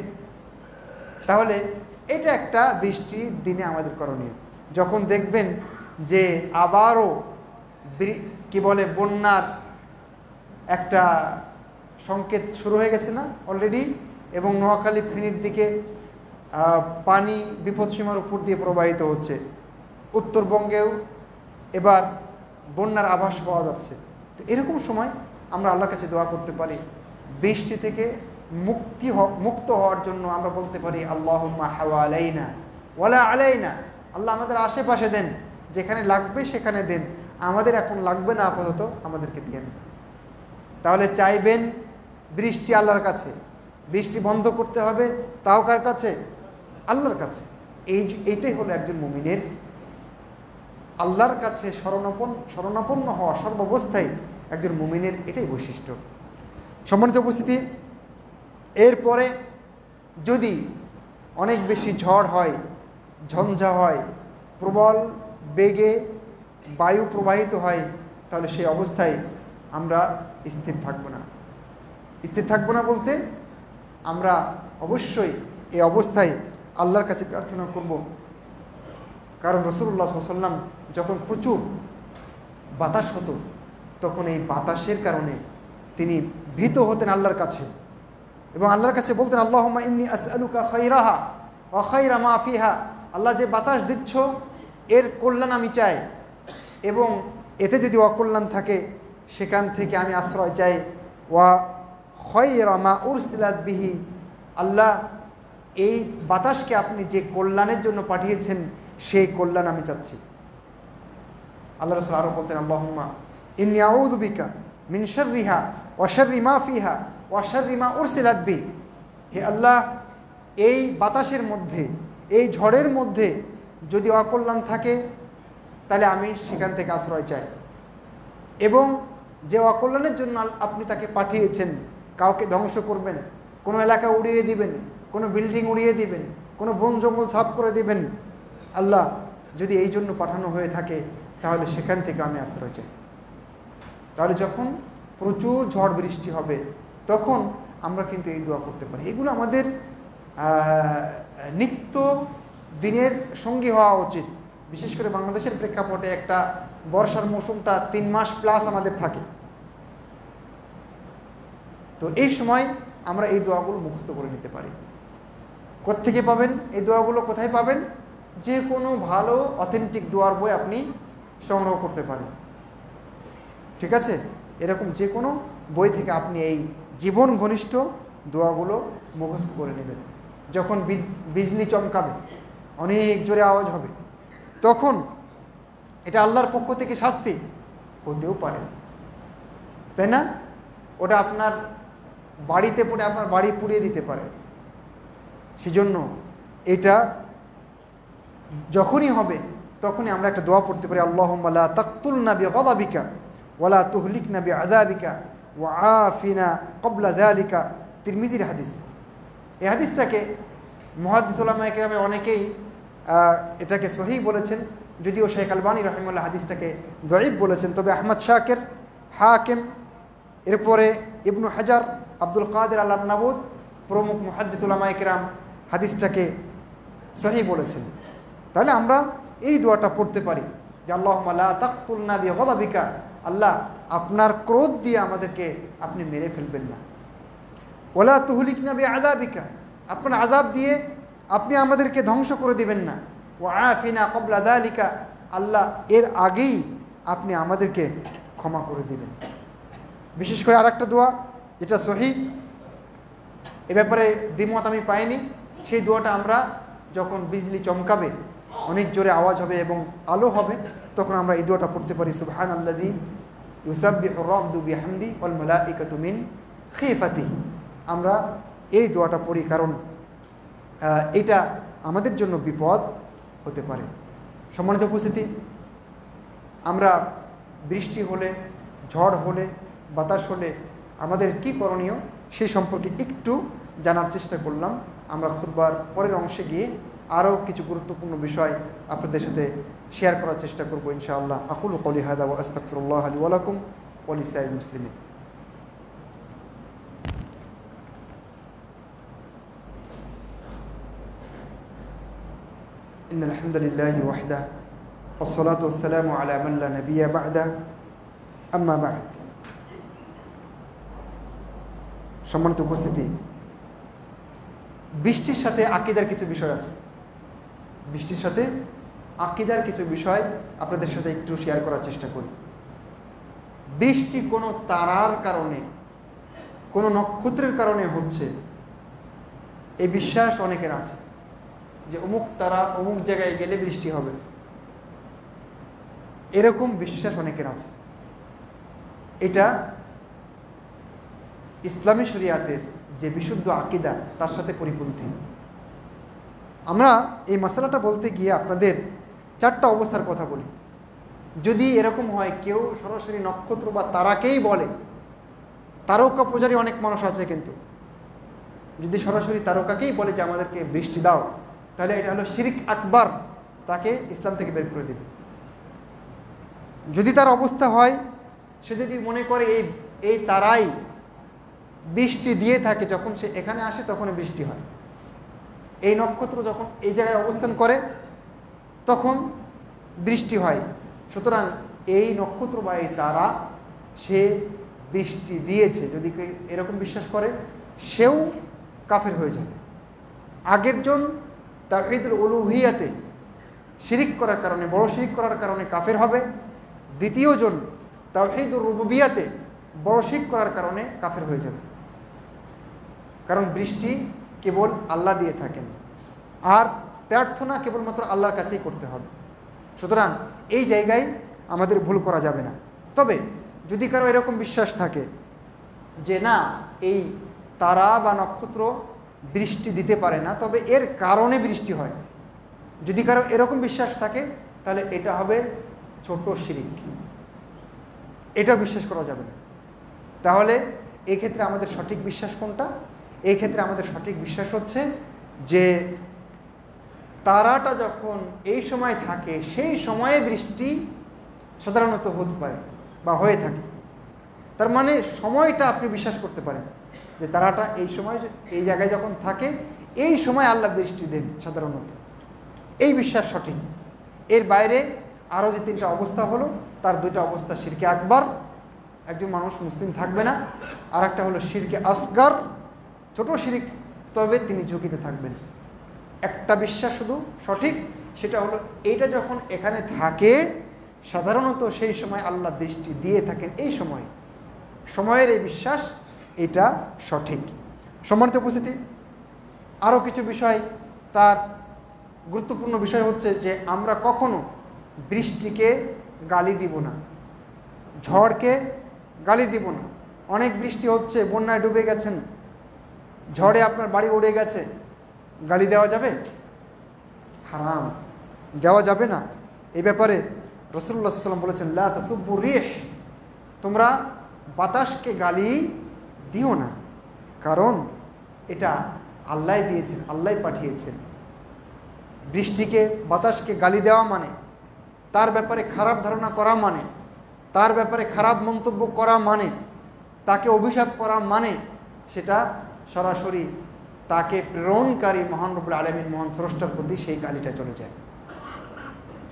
তাহলে এটা একটা বৃষ্টির দিনে আমাদের করণীয়। যখন দেখবেন যে আবারও কি বলে বন্যার একটা সংকেত শুরু হয়ে গেছে না অলরেডি, এবং নোয়াখালী ফেনীর দিকে পানি বিপদসীমার উপর দিয়ে প্রবাহিত হচ্ছে, উত্তরবঙ্গেও এবার বন্যার আভাস পাওয়া যাচ্ছে। তো এরকম সময় আমরা আল্লাহর কাছে দোয়া করতে পারি, বৃষ্টি থেকে মুক্ত হওয়ার জন্য আমরা বলতে পারি, আল্লাহুম্মা হাওয়ালাইনা ওয়ালা আলাইনা, আল্লাহ আমাদের আশেপাশে দেন, যেখানে লাগবে সেখানে দেন, আমাদের এখন লাগবে না আপাতত, আমাদেরকে দিয়ে নেন। তাহলে চাইবেন বৃষ্টি আল্লাহর কাছে, বৃষ্টি বন্ধ করতে হবে তাও কার কাছে? আল্লাহর কাছে। এইটাই হলো একজন মুমিনের আল্লাহর কাছে শরণাপন্ন হওয়া সর্বাবস্থায় একজন মুমিনের এটাই বৈশিষ্ট্য। সম্মানিত উপস্থিতি, এরপরে যদি অনেক বেশি ঝড় হয়, ঝঞ্ঝা হয়, প্রবল বেগে বায়ু প্রবাহিত হয়, তাহলে সেই অবস্থায় আমরা স্থির থাকব না। স্থির থাকবো না বলতে আমরা অবশ্যই এই অবস্থায় আল্লাহর কাছে প্রার্থনা করব। কারণ রাসূলুল্লাহ সাল্লাল্লাহু আলাইহি ওয়াসাল্লাম যখন প্রচুর বাতাস হতো, তখন এই বাতাসের কারণে তিনি ভীত হতেন আল্লাহর কাছে এবং আল্লাহর কাছে বলতেন, আল্লাহুম্মা ইন্নী আসআলুকা খায়রাহা ওয়া খায়রা মা ফিহা, আল্লাহ যে বাতাস দিচ্ছ এর কল্যাণ আমি চাই, এবং এতে যদি অকল্যাণ থাকে সেখান থেকে আমি আশ্রয় চাই। ওয়া খায়রা মা উরসিলাত বিহি, আল্লাহ এই বাতাসকে আপনি যে কল্যাণের জন্য পাঠিয়েছেন সেই কল্যাণ আমি চাচ্ছি। আল্লাহ রাসূল আরও বলতেন, আল্লাহুম্মা ইন্নী আউযু বিকা মিন শাররিহা ওয়া শাররি মা ফিহা ওয়া শাররি মা উরসিলাত বিহি, হে আল্লাহ এই বাতাসের মধ্যে, এই ঝড়ের মধ্যে যদি অকল্যাণ থাকে তাহলে আমি সেখান থেকে আশ্রয় চাই, এবং যে অকল্যাণের জন্য আপনি তাকে পাঠিয়েছেন, কাউকে ধ্বংস করবেন, কোনো এলাকা উড়িয়ে দিবেন, কোনো বিল্ডিং উড়িয়ে দিবেন, কোনো বন জঙ্গল সাফ করে দিবেন, আল্লাহ যদি এই জন্য পাঠানো হয়ে থাকে তাহলে সেখান থেকে আমি আশ্রয় চাই। তাহলে যখন প্রচুর ঝড় বৃষ্টি হবে তখন আমরা কিন্তু এই দোয়া করতে পারি। এগুলো আমাদের নিত্য দিনের সঙ্গী হওয়া উচিত। বিশেষ করে বাংলাদেশের প্রেক্ষাপটে একটা বর্ষার মৌসুমটা 3 মাস প্লাস আমাদের থাকে, তো এই সময় আমরা এই দোয়াগুলো মুখস্থ করে নিতে পারি। কোত্থেকে পাবেন এই দোয়াগুলো? কোথায় পাবেন? যে কোনো ভালো অথেন্টিক দোয়ার বই আপনি সংগ্রহ করতে পারেন, ঠিক আছে? এরকম যে কোনো বই থেকে আপনি এই জীবন ঘনিষ্ঠ দোয়াগুলো মুখস্থ করে নেবেন। যখন বিজলি চমকাবে, অনেক জোরে আওয়াজ হবে, তখন এটা আল্লাহর পক্ষ থেকে শাস্তি হতেও পারে, তাই না? ওটা আপনার বাড়িতে পড়ে আপনার বাড়ি পুড়িয়ে দিতে পারে। সেজন্য এটা যখনই হবে তখনই আমরা একটা দোয়া পড়তে পারি, আল্লাহুম্মা লা তাকতুলনা বিগাদাবিকা ওয়ালা তুহলিকনা বিআযাবিকা ওয়া আফিনা ক্বাবলা যালিকা। তিরমিজির হাদিস। এই হাদিসটাকে মুহাদ্দিস উলামায়ে কেরামে অনেকেই এটাকে সহিহ বলেছেন, যদিও শেখ আলবানী রাহিমাহুল্লাহ হাদিসটাকে যঈফ বলেছেন। তবে আহমদ শাকির, হাকিম, এরপরে ইবনু হাজার, আব্দুল কাদের আল আরনাবুত প্রমুখ মুহাদ্দিস উলামায়ে কেরাম হাদিসটাকে সহিহ বলেছেন। তাহলে আমরা এই দোয়াটা পড়তে পারি যে আল্লাহুম্মা লা তাকতুলনা বিগাদাবিকা, আল্লাহ আপনার ক্রোধ দিয়ে আমাদেরকে আপনি মেরে ফেলবেন না। ওয়ালা তুহলিকনা বিআযাবিকা, আপনার আযাব দিয়ে আপনি আমাদেরকে ধ্বংস করে দিবেন না। ওয়া আফিনা ক্বাবলা যালিকা, আল্লাহ এর আগেই আপনি আমাদেরকে ক্ষমা করে দিবেন। বিশেষ করে আরেকটা দোয়া যেটা সহিহ, এ ব্যাপারে দ্বিমত আমি পাইনি, সেই দোয়াটা আমরা যখন বিজলি চমকাবে, অনেক জোরে আওয়াজ হবে এবং আলো হবে, তখন আমরা এই দোয়াটা পড়তে পারি, সুবহানাল্লাযী ইউসাব্বিহুর রা'দু বিহামদি ওয়াল মালাইকাতু মিন খিফাতিহি। আমরা এই দোয়াটা পড়ি কারণ এটা আমাদের জন্য বিপদ হতে পারে। সম্মানিত উপস্থিতি, আমরা বৃষ্টি হলে, ঝড় হলে, বাতাস হলে আমাদের কি করণীয় সেই সম্পর্কে একটু জানার চেষ্টা করলাম। আমরা খুতবার পরের অংশে গিয়ে আরও কিছু গুরুত্বপূর্ণ বিষয় আপনাদের সাথে শেয়ার করার চেষ্টা করব ইনশাআল্লাহ। আকুলু কওলি হাযা ওয়া আস্তাগফিরুল্লাহ লি ওয়া লাকুম ওয়া লিসাইরিল মুসলিমিন। ইন্নাল হামদুলিল্লাহি ওয়াহদাহু ওয়াসসালাতু ওয়াসসালামু আলা মান লা নাবিয়্যা বা'দাহু, আম্মা বা'দ। সম্মানিত উপস্থিতি, বৃষ্টির সাথে আকীদার কিছু বিষয় আছে। বৃষ্টির সাথে আকীদার কিছু বিষয় আপনাদের সাথে একটু শেয়ার করার চেষ্টা করি। বৃষ্টি কোনো তারার কারণে, কোনো নক্ষত্রের কারণে হচ্ছে, এই বিশ্বাস অনেকের আছে যে অমুক তারা অমুক জায়গায় গেলে বৃষ্টি হবে, এরকম বিশ্বাস অনেকের আছে। এটা ইসলামী শরিয়াতের যে বিশুদ্ধ আকীদা তার সাথে পরিপন্থী। আমরা এই মাসালাটা বলতে গিয়ে আপনাদের চারটা অবস্থার কথা বলি। যদি এরকম হয় কেউ সরাসরি নক্ষত্র বা তারাকেই বলে, তারকা পূজারী অনেক মানুষ আছে, কিন্তু যদি সরাসরি তারকাকেই বলে যে আমাদেরকে বৃষ্টি দাও, তাহলে এটা হলো শিরক আকবার, তাকে ইসলাম থেকে বের করে দেবে। যদি তার অবস্থা হয়, সে যদি মনে করে এই তারাই বৃষ্টি দিয়ে থাকে, যখন সে এখানে আসে তখনই বৃষ্টি হয়, এই নক্ষত্র যখন এই জায়গায় অবস্থান করে তখন বৃষ্টি হয়, সুতরাং এই নক্ষত্র বা এই তারা সে বৃষ্টি দিয়েছে, যদি কেউ এরকম বিশ্বাস করে সেও কাফের হয়ে যাবে। আগের জন তাওহীদুল উলুহিয়াতে শিরিক করার কারণে, বড় শিরিক করার কারণে কাফের হবে। দ্বিতীয় জন তাওহীদুর রুবুবিয়াতে বড় শিরিক করার কারণে কাফের হয়ে যাবে। কারণ বৃষ্টি কেবল আল্লাহ দিয়ে থাকেন, আর প্রার্থনা কেবলমাত্র আল্লাহর কাছেই করতে হবে। সুতরাং এই জায়গায় আমাদের ভুল করা যাবে না। তবে যদি কারো এরকম বিশ্বাস থাকে যে না, এই তারা বা নক্ষত্র বৃষ্টি দিতে পারে না, তবে এর কারণে বৃষ্টি হয়, যদি কারো এরকম বিশ্বাস থাকে, তাহলে এটা হবে ছোট শিরিক, এটা বিশ্বাস করা যাবে না। তাহলে এই ক্ষেত্রে আমাদের সঠিক বিশ্বাস কোনটা? এই ক্ষেত্রে আমাদের সঠিক বিশ্বাস হচ্ছে যে তারাটা যখন এই সময় থাকে, সেই সময়ে বৃষ্টি সাধারণত হতে পারে বা হয়ে থাকে। তার মানে সময়টা আপনি বিশ্বাস করতে পারেন যে তারাটা এই সময়, এই জায়গায় যখন থাকে, এই সময় আল্লাহ বৃষ্টি দেন সাধারণত, এই বিশ্বাস সঠিক। এর বাইরে আরও যে তিনটা অবস্থা হলো, তার দুইটা অবস্থা শিরকে আকবার, একজন মানুষ মুসলিম থাকবে না, আর একটা হলো শিরকে আসগার, ছোট শিরিক, তবে তিনি ঝুঁকিতে থাকবেন। একটা বিশ্বাস শুধু সঠিক, সেটা হলো এইটা যখন এখানে থাকে সাধারণত সেই সময় আল্লাহ বৃষ্টি দিয়ে থাকেন, এই সময়ের এই বিশ্বাস, এটা সঠিক। সম্মানিত উপস্থিতি, আরও কিছু বিষয়, তার গুরুত্বপূর্ণ বিষয় হচ্ছে যে আমরা কখনো বৃষ্টিকে গালি দিব না, ঝড়কে গালি দিব না, অনেক বৃষ্টি হচ্ছে, বন্যায় ডুবে গেছেন, ঝড়ে আপনার বাড়ি উড়ে গেছে, গালি দেওয়া যাবে? হারাম, দেওয়া যাবে না। এই ব্যাপারে রাসূলুল্লাহ সাল্লাল্লাহু আলাইহি ওয়াসাল্লাম বলেছেন, লা তাসুব্বু রিহ, তোমরা বাতাসকে গালি দিও না, কারণ এটা আল্লাহ দিয়েছেন, আল্লাহ পাঠিয়েছেন। বৃষ্টিকে, বাতাসকে গালি দেওয়া মানে, তার ব্যাপারে খারাপ ধারণা করা মানে, তার ব্যাপারে খারাপ মন্তব্য করা মানে, তাকে অভিশাপ করা মানে, সেটা সরাসরি তাকে প্রেরণকারী মহান রব্বুল আলামিন, মহান স্রষ্টার প্রতি সেই গালিটা চলে যায়।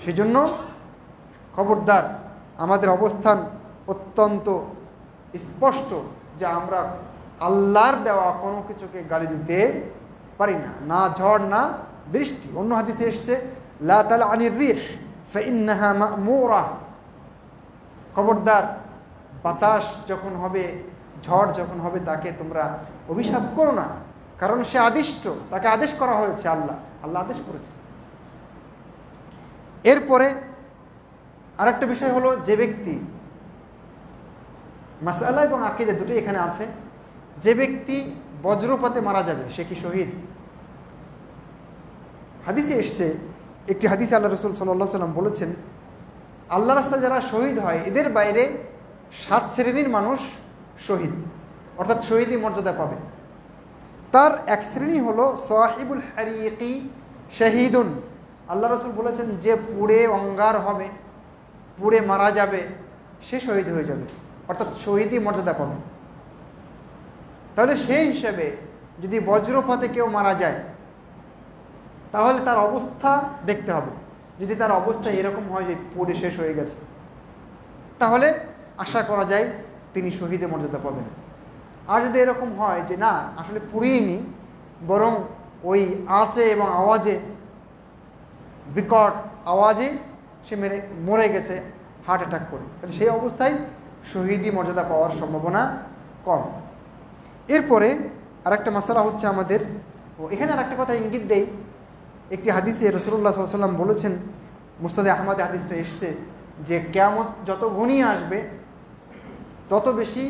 সেজন্য খবরদার, আমাদের অবস্থান অত্যন্ত স্পষ্ট যে আমরা আল্লাহর দেওয়া কোনো কিছুকে গালি দিতে পারি না, না ঝড় না বৃষ্টি। অন্য হাদিসে এসেছে, লা তালআনির রিহ ফাইন্নাহা মা'মুরা, খবরদার, বাতাস যখন হবে, ঝড় যখন হবে, তাকে তোমরা অভিশাপ করো না, কারণ সে আদিষ্ট, তাকে আদেশ করা হয়েছে, আল্লাহ আদেশ করেছে। এরপরে আরেকটা বিষয় হলো, যে ব্যক্তি, মাসআলা এবং আকীদা দুটোই এখানে আছে, যে ব্যক্তি বজ্রপাতে মারা যাবে সে কি শহীদ? হাদিসে এসছে, একটি হাদিসে আল্লাহ রাসূল সাল্লাল্লাহু আলাইহি ওয়াসাল্লাম বলেছেন, আল্লাহ রাস্তায় যারা শহীদ হয় এদের বাইরে 7 শ্রেণীর মানুষ শহীদ, অর্থাৎ শহীদি মর্যাদা পাবে। তার এক শ্রেণী হলো সাহিবুল হারিকি শাহীদুন। আল্লাহ রাসূল বলেছেন, যে পুড়ে অঙ্গার হবে, পুড়ে মারা যাবে, সে শহীদ হয়ে যাবে, অর্থাৎ শহীদি মর্যাদা পাবে। তাহলে সেই হিসেবে যদি বজ্রপাতে কেউ মারা যায়, তাহলে তার অবস্থা দেখতে হবে। যদি তার অবস্থা এরকম হয় যে পুড়ে শেষ হয়ে গেছে, তাহলে আশা করা যায় তিনি শহীদের মর্যাদা পাবেন। আর যদি এরকম হয় যে না, আসলে পুড়িয়েনি, বরং ওই আঁচে এবং আওয়াজে, বিকট আওয়াজে সে মরে গেছে হার্ট অ্যাটাক করে, তাহলে সেই অবস্থায় শহীদি মর্যাদা পাওয়ার সম্ভাবনা কম। এরপরে আরেকটা মাসালা হচ্ছে আমাদের, এখানে আরেকটা কথা ইঙ্গিত দেই, একটি হাদিসে রাসূলুল্লাহ সাল্লাল্লাহু আলাইহি ওয়াসাল্লাম বলেছেন, মুসনাদে আহমদে হাদিসটা এসেছে, যে কিয়ামত যত ঘনিয়ে আসবে তত বেশি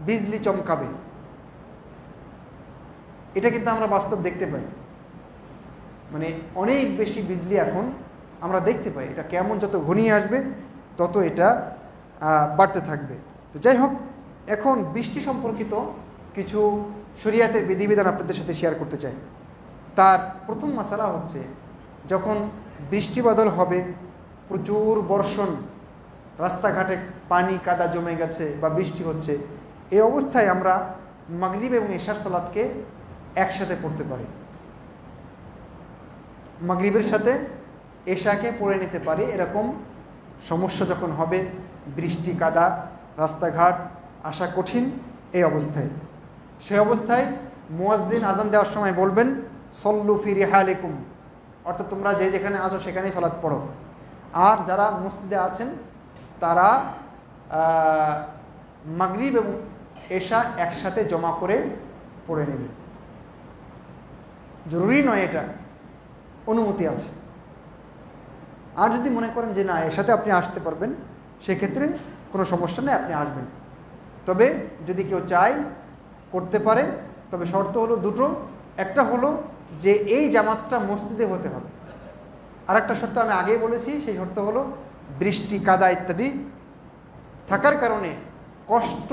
বিজলি চমকাবে। এটা কিন্তু আমরা বাস্তব দেখতে পাই, মানে অনেক বেশি বিজলি এখন আমরা দেখতে পাই। এটা কেমন যত ঘনিয়ে আসবে তত এটা বাড়তে থাকবে। তো যাই হোক, এখন বৃষ্টি সম্পর্কিত কিছু শরীয়তের বিধিবিধান আপনাদের সাথে শেয়ার করতে চাই। তার প্রথম মাসালা হচ্ছে, যখন বৃষ্টি বাদল হবে, প্রচুর বর্ষণ, রাস্তাঘাটে পানি কাদা জমে গেছে বা বৃষ্টি হচ্ছে, এই অবস্থায় আমরা মাগরিব এবং এশার সালাতকে একসাথে পড়তে পারি। মাগরিবের সাথে এশাকে পড়ে নিতে পারি। এরকম সমস্যা যখন হবে, বৃষ্টি কাদা, রাস্তাঘাট আসা কঠিন, এই অবস্থায়, সেই অবস্থায় মুয়াজ্জিন আযান দেওয়ার সময় বলবেন, সল্লু ফি রিহালিকুম, অর্থাৎ তোমরা যে যেখানে আসো সেখানেই সালাত পড়ো। আর যারা মসজিদে আছেন তারা মাগরিব এবং এশা একসাথে জমা করে পড়ে নেবে। জরুরি নয়, এটা অনুমতি আছে। আর যদি মনে করেন যে না, এর সাথে আপনি আসতে পারবেন, সেক্ষেত্রে কোনো সমস্যা নেই, আপনি আসবেন। তবে যদি কেউ চায় করতে পারে, তবে শর্ত হলো দুটো। একটা হলো যে এই জামাতটা মসজিদে হতে হবে, আর একটা শর্ত আমি আগেই বলেছি, সেই শর্ত হলো বৃষ্টি কাদা ইত্যাদি থাকার কারণে কষ্ট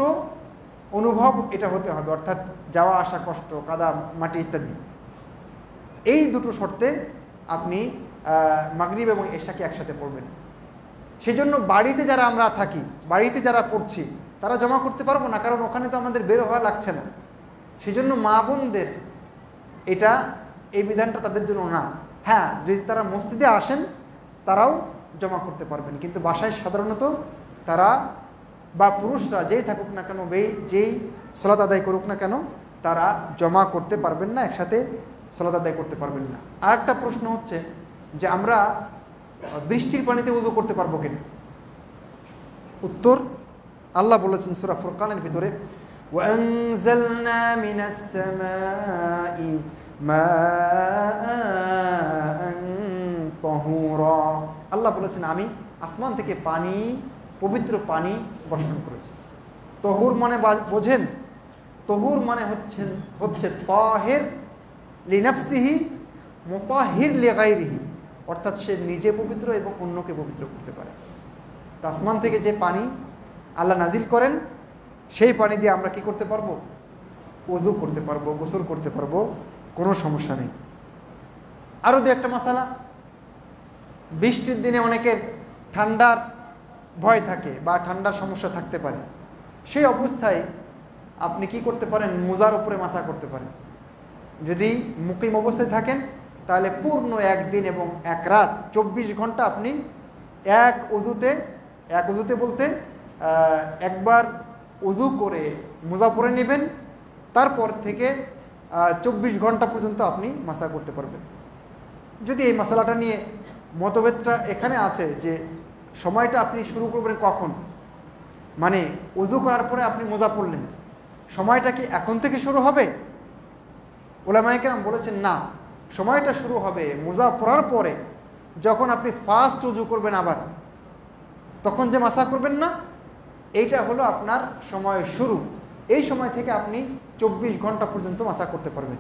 অনুভব এটা হতে হবে, অর্থাৎ যাওয়া আসা কষ্ট, কাদা মাটি ইত্যাদি। এই দুটো শর্তে আপনি মাগরিব এবং এশাকে একসাথে পড়বেন। সেই জন্য বাড়িতে যারা আমরা থাকি, বাড়িতে যারা পড়ছি, তারা জমা করতে পারবো না, কারণ ওখানে তো আমাদের বের হওয়া লাগছে না। সেই জন্য মা বোনদের এটা, এই বিধানটা তাদের জন্য না। হ্যাঁ, যদি তারা মসজিদে আসেন তারাও জমা করতে পারবেন, কিন্তু বাসায় সাধারণত তারা বা পুরুষরা যেই থাকুক না কেন, যেই সালাত আদায় করুক না কেন, তারা জমা করতে পারবেন না, একসাথে সালাত আদায় করতে পারবেন না। আর একটা প্রশ্ন হচ্ছে যে আমরা বৃষ্টির পানিতে ওযু করতে পারবো কিনা? উত্তর, আল্লাহ বলেছেন সূরা ফুরকানের ভিতরে, وَأَنزَلْنَا مِنَ السَّمَاءِ مَاءً طَهُورًا, আল্লাহ বলেছেন আমি আসমান থেকে পানি, পবিত্র পানি বর্ষণ করেছি। তহুর মানে বোঝেন, তহুর মানে হচ্ছে তাহির লিনাফসিহি মুতাহির লিগাইরিহি, অর্থাৎ সে নিজে পবিত্র এবং অন্যকে পবিত্র করতে পারে। তা আসমান থেকে যে পানি আল্লাহ নাজিল করেন, সেই পানি দিয়ে আমরা কি করতে পারবো? ওযু করতে পারবো, গোসল করতে পারবো, কোনো সমস্যা নেই। আরও দু একটা মশালা, বৃষ্টির দিনে অনেকের ঠান্ডার ভয় থাকে বা ঠান্ডার সমস্যা থাকতে পারে। সেই অবস্থায় আপনি কি করতে পারেন? মোজার উপরে মাসা করতে পারেন। যদি মুকিম অবস্থায় থাকেন তাহলে পূর্ণ একদিন এবং এক রাত 24 ঘন্টা আপনি এক উজুতে বলতে একবার উজু করে মোজা পরে নেবেন, তারপর থেকে 24 ঘন্টা পর্যন্ত আপনি মাসা করতে পারবেন। যদি এই মশালাটা নিয়ে মতভেদটা এখানে আছে যে সময়টা আপনি শুরু করবেন কখন, মানে উজু করার পরে আপনি মোজা পরলেন, সময়টা কি এখন থেকে শুরু হবে? উলামায়ে কেরাম বলেছেন না, সময়টা শুরু হবে মোজা পরার পরে। যখন আপনি ফার্স্ট উজু করবেন আবার, তখন যে মাসা করবেন না, এইটা হলো আপনার সময় শুরু। এই সময় থেকে আপনি 24 ঘন্টা পর্যন্ত মাসা করতে পারবেন।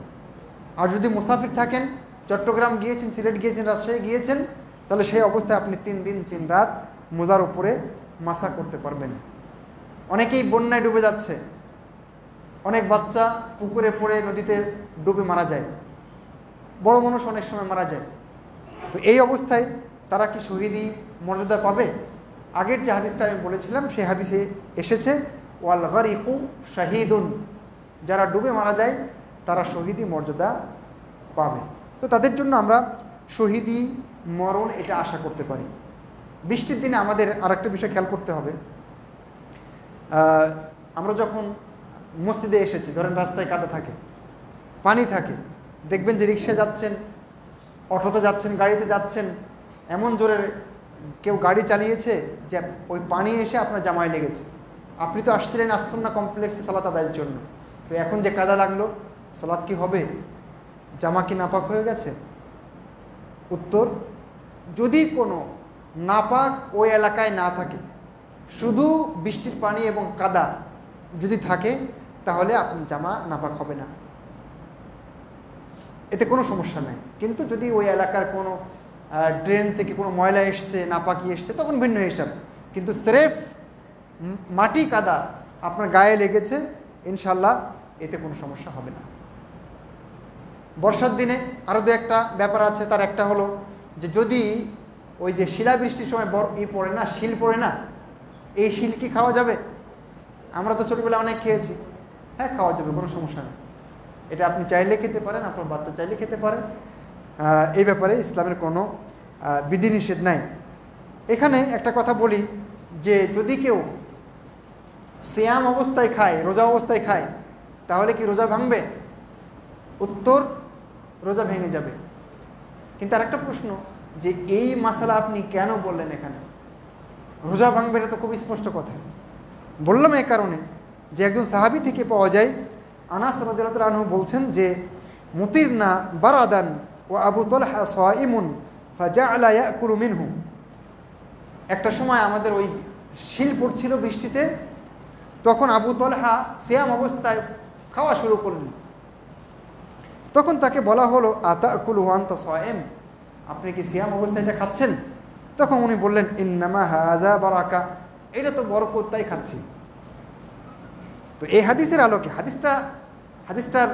আর যদি মুসাফির থাকেন, চট্টগ্রাম গিয়েছেন, সিলেট গিয়েছেন, রাজশাহী গিয়েছেন, তাহলে সেই অবস্থায় আপনি 3 দিন 3 রাত মোজার উপরে মাসা করতে পারবেন। অনেকেই বন্যায় ডুবে যাচ্ছে, অনেক বাচ্চা পুকুরে পড়ে নদীতে ডুবে মারা যায়, বড় মানুষ অনেক সময় মারা যায়। তো এই অবস্থায় তারা কি শহীদি মর্যাদা পাবে? আগের যে হাদিসটা আমি বলেছিলাম সেই হাদিসে এসেছে ওয়াল গারিকু শাহিদুন, যারা ডুবে মারা যায় তারা শহীদি মর্যাদা পাবে। তো তাদের জন্য আমরা শহীদি মরণ এটা আশা করতে পারি। বৃষ্টির দিনে আমাদের আরেকটা বিষয় খেয়াল করতে হবে, আমরা যখন মসজিদে এসেছি, ধরেন রাস্তায় কাদা থাকে, পানি থাকে, দেখবেন যে রিক্সায় যাচ্ছেন, অটোতে যাচ্ছেন, গাড়িতে যাচ্ছেন, এমন জোরে কেউ গাড়ি চালিয়েছে যে ওই পানি এসে আপনার জামায় লেগেছে। আপনি তো আসছিলেন আসছন্না কমপ্লেক্সে সালাত আদায়ের জন্য, তো এখন যে কাদা লাগলো, সালাত কি হবে? জামা কি নাপাক হয়ে গেছে? উত্তর, যদি কোনো নাপাক ওই এলাকায় না থাকে, শুধু বৃষ্টির পানি এবং কাদা যদি থাকে, তাহলে আপনার জামা নাপাক হবে না, এতে কোনো সমস্যা নেই। কিন্তু যদি ওই এলাকার কোনো ড্রেন থেকে কোনো ময়লা এসছে, নাপাকি এসছে, তখন ভিন্ন হিসাব। কিন্তু স্রেফ মাটি কাদা আপনার গায়ে লেগেছে, ইনশাল্লাহ এতে কোনো সমস্যা হবে না। বর্ষার দিনে আরও দু একটা ব্যাপার আছে। তার একটা হলো যে যদি ওই যে শিলাবৃষ্টির সময় পড়ে না, শিল পড়ে না, এই শিল কি খাওয়া যাবে? আমরা তো ছোটোবেলায় অনেক খেয়েছি। হ্যাঁ, খাওয়া যাবে, কোনো সমস্যা নেই। এটা আপনি চাইলে খেতে পারেন, আপনার বাচ্চা চাইলে খেতে পারেন, এই ব্যাপারে ইসলামের কোনো বিধিনিষেধ নাই। এখানে একটা কথা বলি যে যদি কেউ সিয়াম অবস্থায় খায়, রোজা অবস্থায় খায়, তাহলে কি রোজা ভাঙবে? উত্তর, রোজা ভেঙে যাবে। কিন্তু আরেকটা প্রশ্ন যে এই মাসালা আপনি কেন বললেন এখানে? রোজা ভাঙবে, এটা তো খুব স্পষ্ট কথা। বললাম এই কারণে যে একজন সাহাবী থেকে পাওয়া যায়, আনাস রাদিয়াল্লাহু আনহু বলছেন যে মুতিরনা বারাদান ওয়া আবু তালহা সাইমুন ফাজাআলা ইয়াকুলু মিনহু। একটা সময় আমাদের ওই শিল পড়ছিল বৃষ্টিতে, তখন আবু তালহা সিয়াম অবস্থায় খাওয়া শুরু করলেন। তখন তাকে বলা হলো আতাকুলু ওয়া আনতা সাইম, আপনি কি সিয়াম অবস্থায় এটা খাচ্ছেন? তখন উনি বললেন ইন্নামা হাযা বারাকা, এটা তো বরকত, তাই খাচ্ছি। তো এই হাদিসের আলোকে, হাদিসটার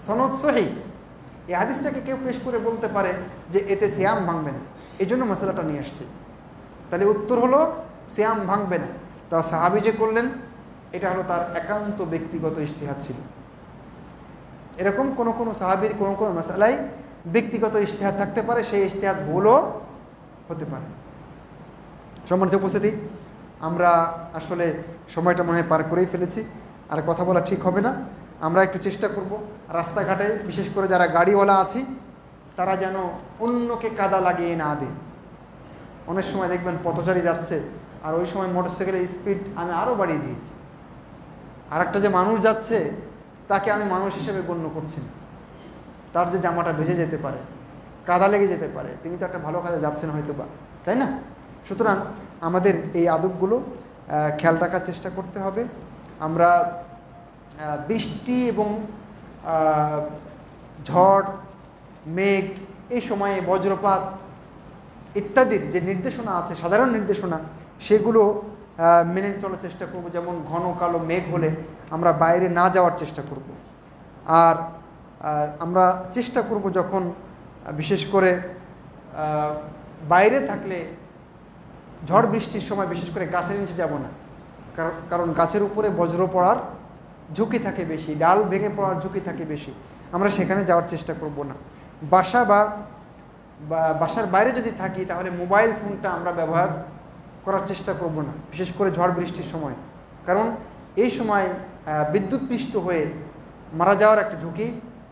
সনদ সহিহ, এই হাদিসটাকে কেউ পেশ করে বলতে পারে যে এতে সিয়াম ভাঙবে না, এই জন্য মশলাটা নিয়ে আসছে। তাহলে উত্তর হলো সিয়াম ভাঙবে না। তা সাহাবী যে করলেন, এটা হলো তার একান্ত ব্যক্তিগত ইজতিহাদ ছিল। এরকম কোনো সাহাবীর কোনো মাসালায় ব্যক্তিগত ইজতিহাদ থাকতে পারে, সেই ইজতিহাদ ভুলও হতে পারে। সম্মানিত উপস্থিতি, আমরা আসলে সময়টা মনে হয় পার করেই ফেলেছি, আর কথা বলা ঠিক হবে না। আমরা একটু চেষ্টা করব রাস্তাঘাটে, বিশেষ করে যারা গাড়িওয়ালা আছি, তারা যেন অন্যকে কাদা লাগিয়ে না দেয়। অনেক সময় দেখবেন পথচারী যাচ্ছে, আর ওই সময় মোটরসাইকেলের স্পিড আমি আরও বাড়িয়ে দিয়েছি, আর একটা যে মানুষ যাচ্ছে তাকে আমি মানুষ হিসেবে গণ্য করছি না। তার যে জামাটা ভেজে যেতে পারে, কাদা লেগে যেতে পারে, তিনি তো একটা ভালো কাজে যাচ্ছেন হয়তো বা, তাই না? সুতরাং আমাদের এই আদবগুলো খেয়াল রাখার চেষ্টা করতে হবে। আমরা বৃষ্টি এবং ঝড়, মেঘ, এই সময়ে বজ্রপাত ইত্যাদির যে নির্দেশনা আছে, সাধারণ নির্দেশনা, সেগুলো মেনে চলার চেষ্টা করব। যেমন ঘন কালো মেঘ হলে আমরা বাইরে না যাওয়ার চেষ্টা করব। আর আমরা চেষ্টা করব যখন বিশেষ করে বাইরে থাকলে ঝড় বৃষ্টির সময় বিশেষ করে গাছের নিচে যাব না, কারণ গাছের উপরে বজ্র পড়ার ঝুঁকি থাকে বেশি, ডাল ভেঙে পড়ার ঝুঁকি থাকে বেশি, আমরা সেখানে যাওয়ার চেষ্টা করব না। বাসার বাইরে যদি থাকি তাহলে মোবাইল ফোনটা আমরা ব্যবহার করার চেষ্টা করব না, বিশেষ করে ঝড় বৃষ্টির সময়, কারণ এই সময় বিদ্যুৎপৃষ্ট হয়ে মারা যাওয়ার একটা ঝুঁকি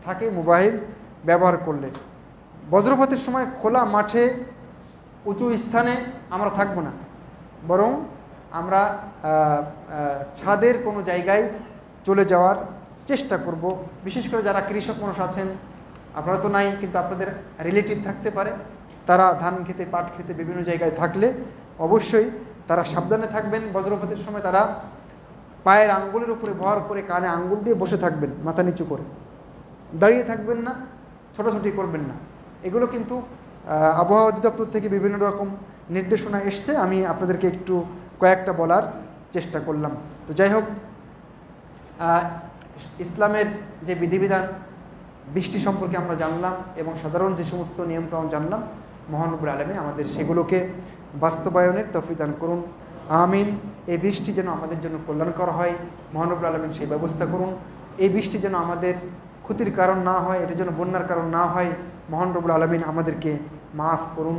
থাকে মোবাইল ব্যবহার করলে। বজ্রপাতের সময় খোলা মাঠে উঁচু স্থানে আমরা থাকব না, বরং আমরা ছাদের কোনো জায়গায় চলে যাওয়ার চেষ্টা করব। বিশেষ করে যারা কৃষক মানুষ আছেন, আপনারা তো নাই, কিন্তু আপনাদের রিলেটিভ থাকতে পারে, তারা ধান খেতে, পাট খেতে বিভিন্ন জায়গায় থাকলে অবশ্যই তারা সাবধানে থাকবেন। বজ্রপাতের সময় তারা পায়ের আঙ্গুলের উপরে ভর করে কানে আঙ্গুল দিয়ে বসে থাকবেন, মাথা নিচু করে, দাঁড়িয়ে থাকবেন না, ছোটাছুটি করবেন না। এগুলো কিন্তু আবহাওয়া অধিদপ্তর থেকে বিভিন্ন রকম নির্দেশনা এসছে, আমি আপনাদেরকে একটু কয়েকটা বলার চেষ্টা করলাম। তো যাই হোক, ইসলামের যে বিধিবিধান বৃষ্টি সম্পর্কে আমরা জানলাম এবং সাধারণ যে সমস্ত নিয়মকানুন জানলাম, মহান রব্বুল আলামিন আমাদের সেগুলোকে বাস্তবায়নের তৌফিক দান করুন, আমিন। এই বৃষ্টি যেন আমাদের জন্য কল্যাণকর হয়, মহান রব্বুল আলামিন সেই ব্যবস্থা করুন। এই বৃষ্টি যেন আমাদের ক্ষতির কারণ না হয়, এটা যেন বন্যার কারণ না হয়, মহান রব্বুল আলামিন আমাদেরকে মাফ করুন,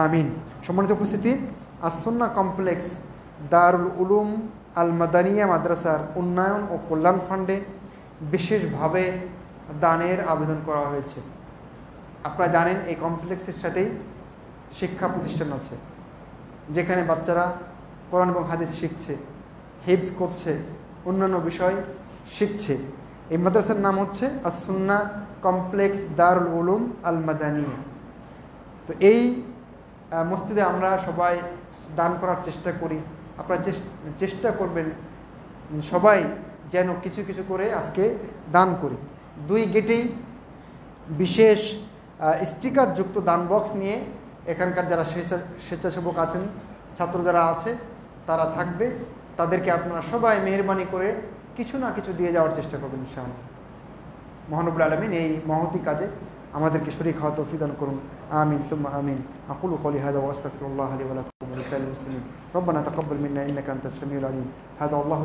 আমিন। সম্মানিত উপস্থিতি, আস-সুন্নাহ কমপ্লেক্স দারুল উলুম আল মাদানিয়া মাদ্রাসার উন্নয়ন ও কল্যাণ ফান্ডে বিশেষভাবে দানের আবেদন করা হয়েছে। আপনারা জানেন এই কমপ্লেক্সের সাথেই শিক্ষা প্রতিষ্ঠান আছে, যেখানে বাচ্চারা কোরআন এবং হাদিস শিখছে, হিফজ করছে, অন্যান্য বিষয় শিখছে। এই মাদ্রাসার নাম হচ্ছে আস-সুন্নাহ কমপ্লেক্স দারুল উলুম আল মাদানিয়া। তো এই মসজিদে আমরা সবাই দান করার চেষ্টা করি। আপনারা চেষ্টা করবেন সবাই যেন কিছু কিছু করে আজকে দান করি। 2 গেটেই বিশেষ স্টিকারযুক্ত দান বক্স নিয়ে এখানকার যারা স্বেচ্ছাসেবক আছেন, ছাত্র যারা আছে তারা থাকবে, তাদেরকে আপনারা সবাই মেহেরবানি করে কিছু না কিছু দিয়ে যাওয়ার চেষ্টা করবেন ইনশাআল্লাহ। মহান রব্বুল আলামিন এই মহতি কাজে আমাদেরকে শরীক হওয়া তৌফিক দান করুন, আমিন সুম্মা আমিন। আকুলু কওলি হাযা ওয়া আস্তাগফিরুল্লাহ লি ওয়া লাকুম ওয়া লিসাইরিল মুসলিমিন। রব্বানা তাকাব্বাল মিন্না ইন্নাকা আনতাস সামিউল আলিম। হাযা আল্লাহু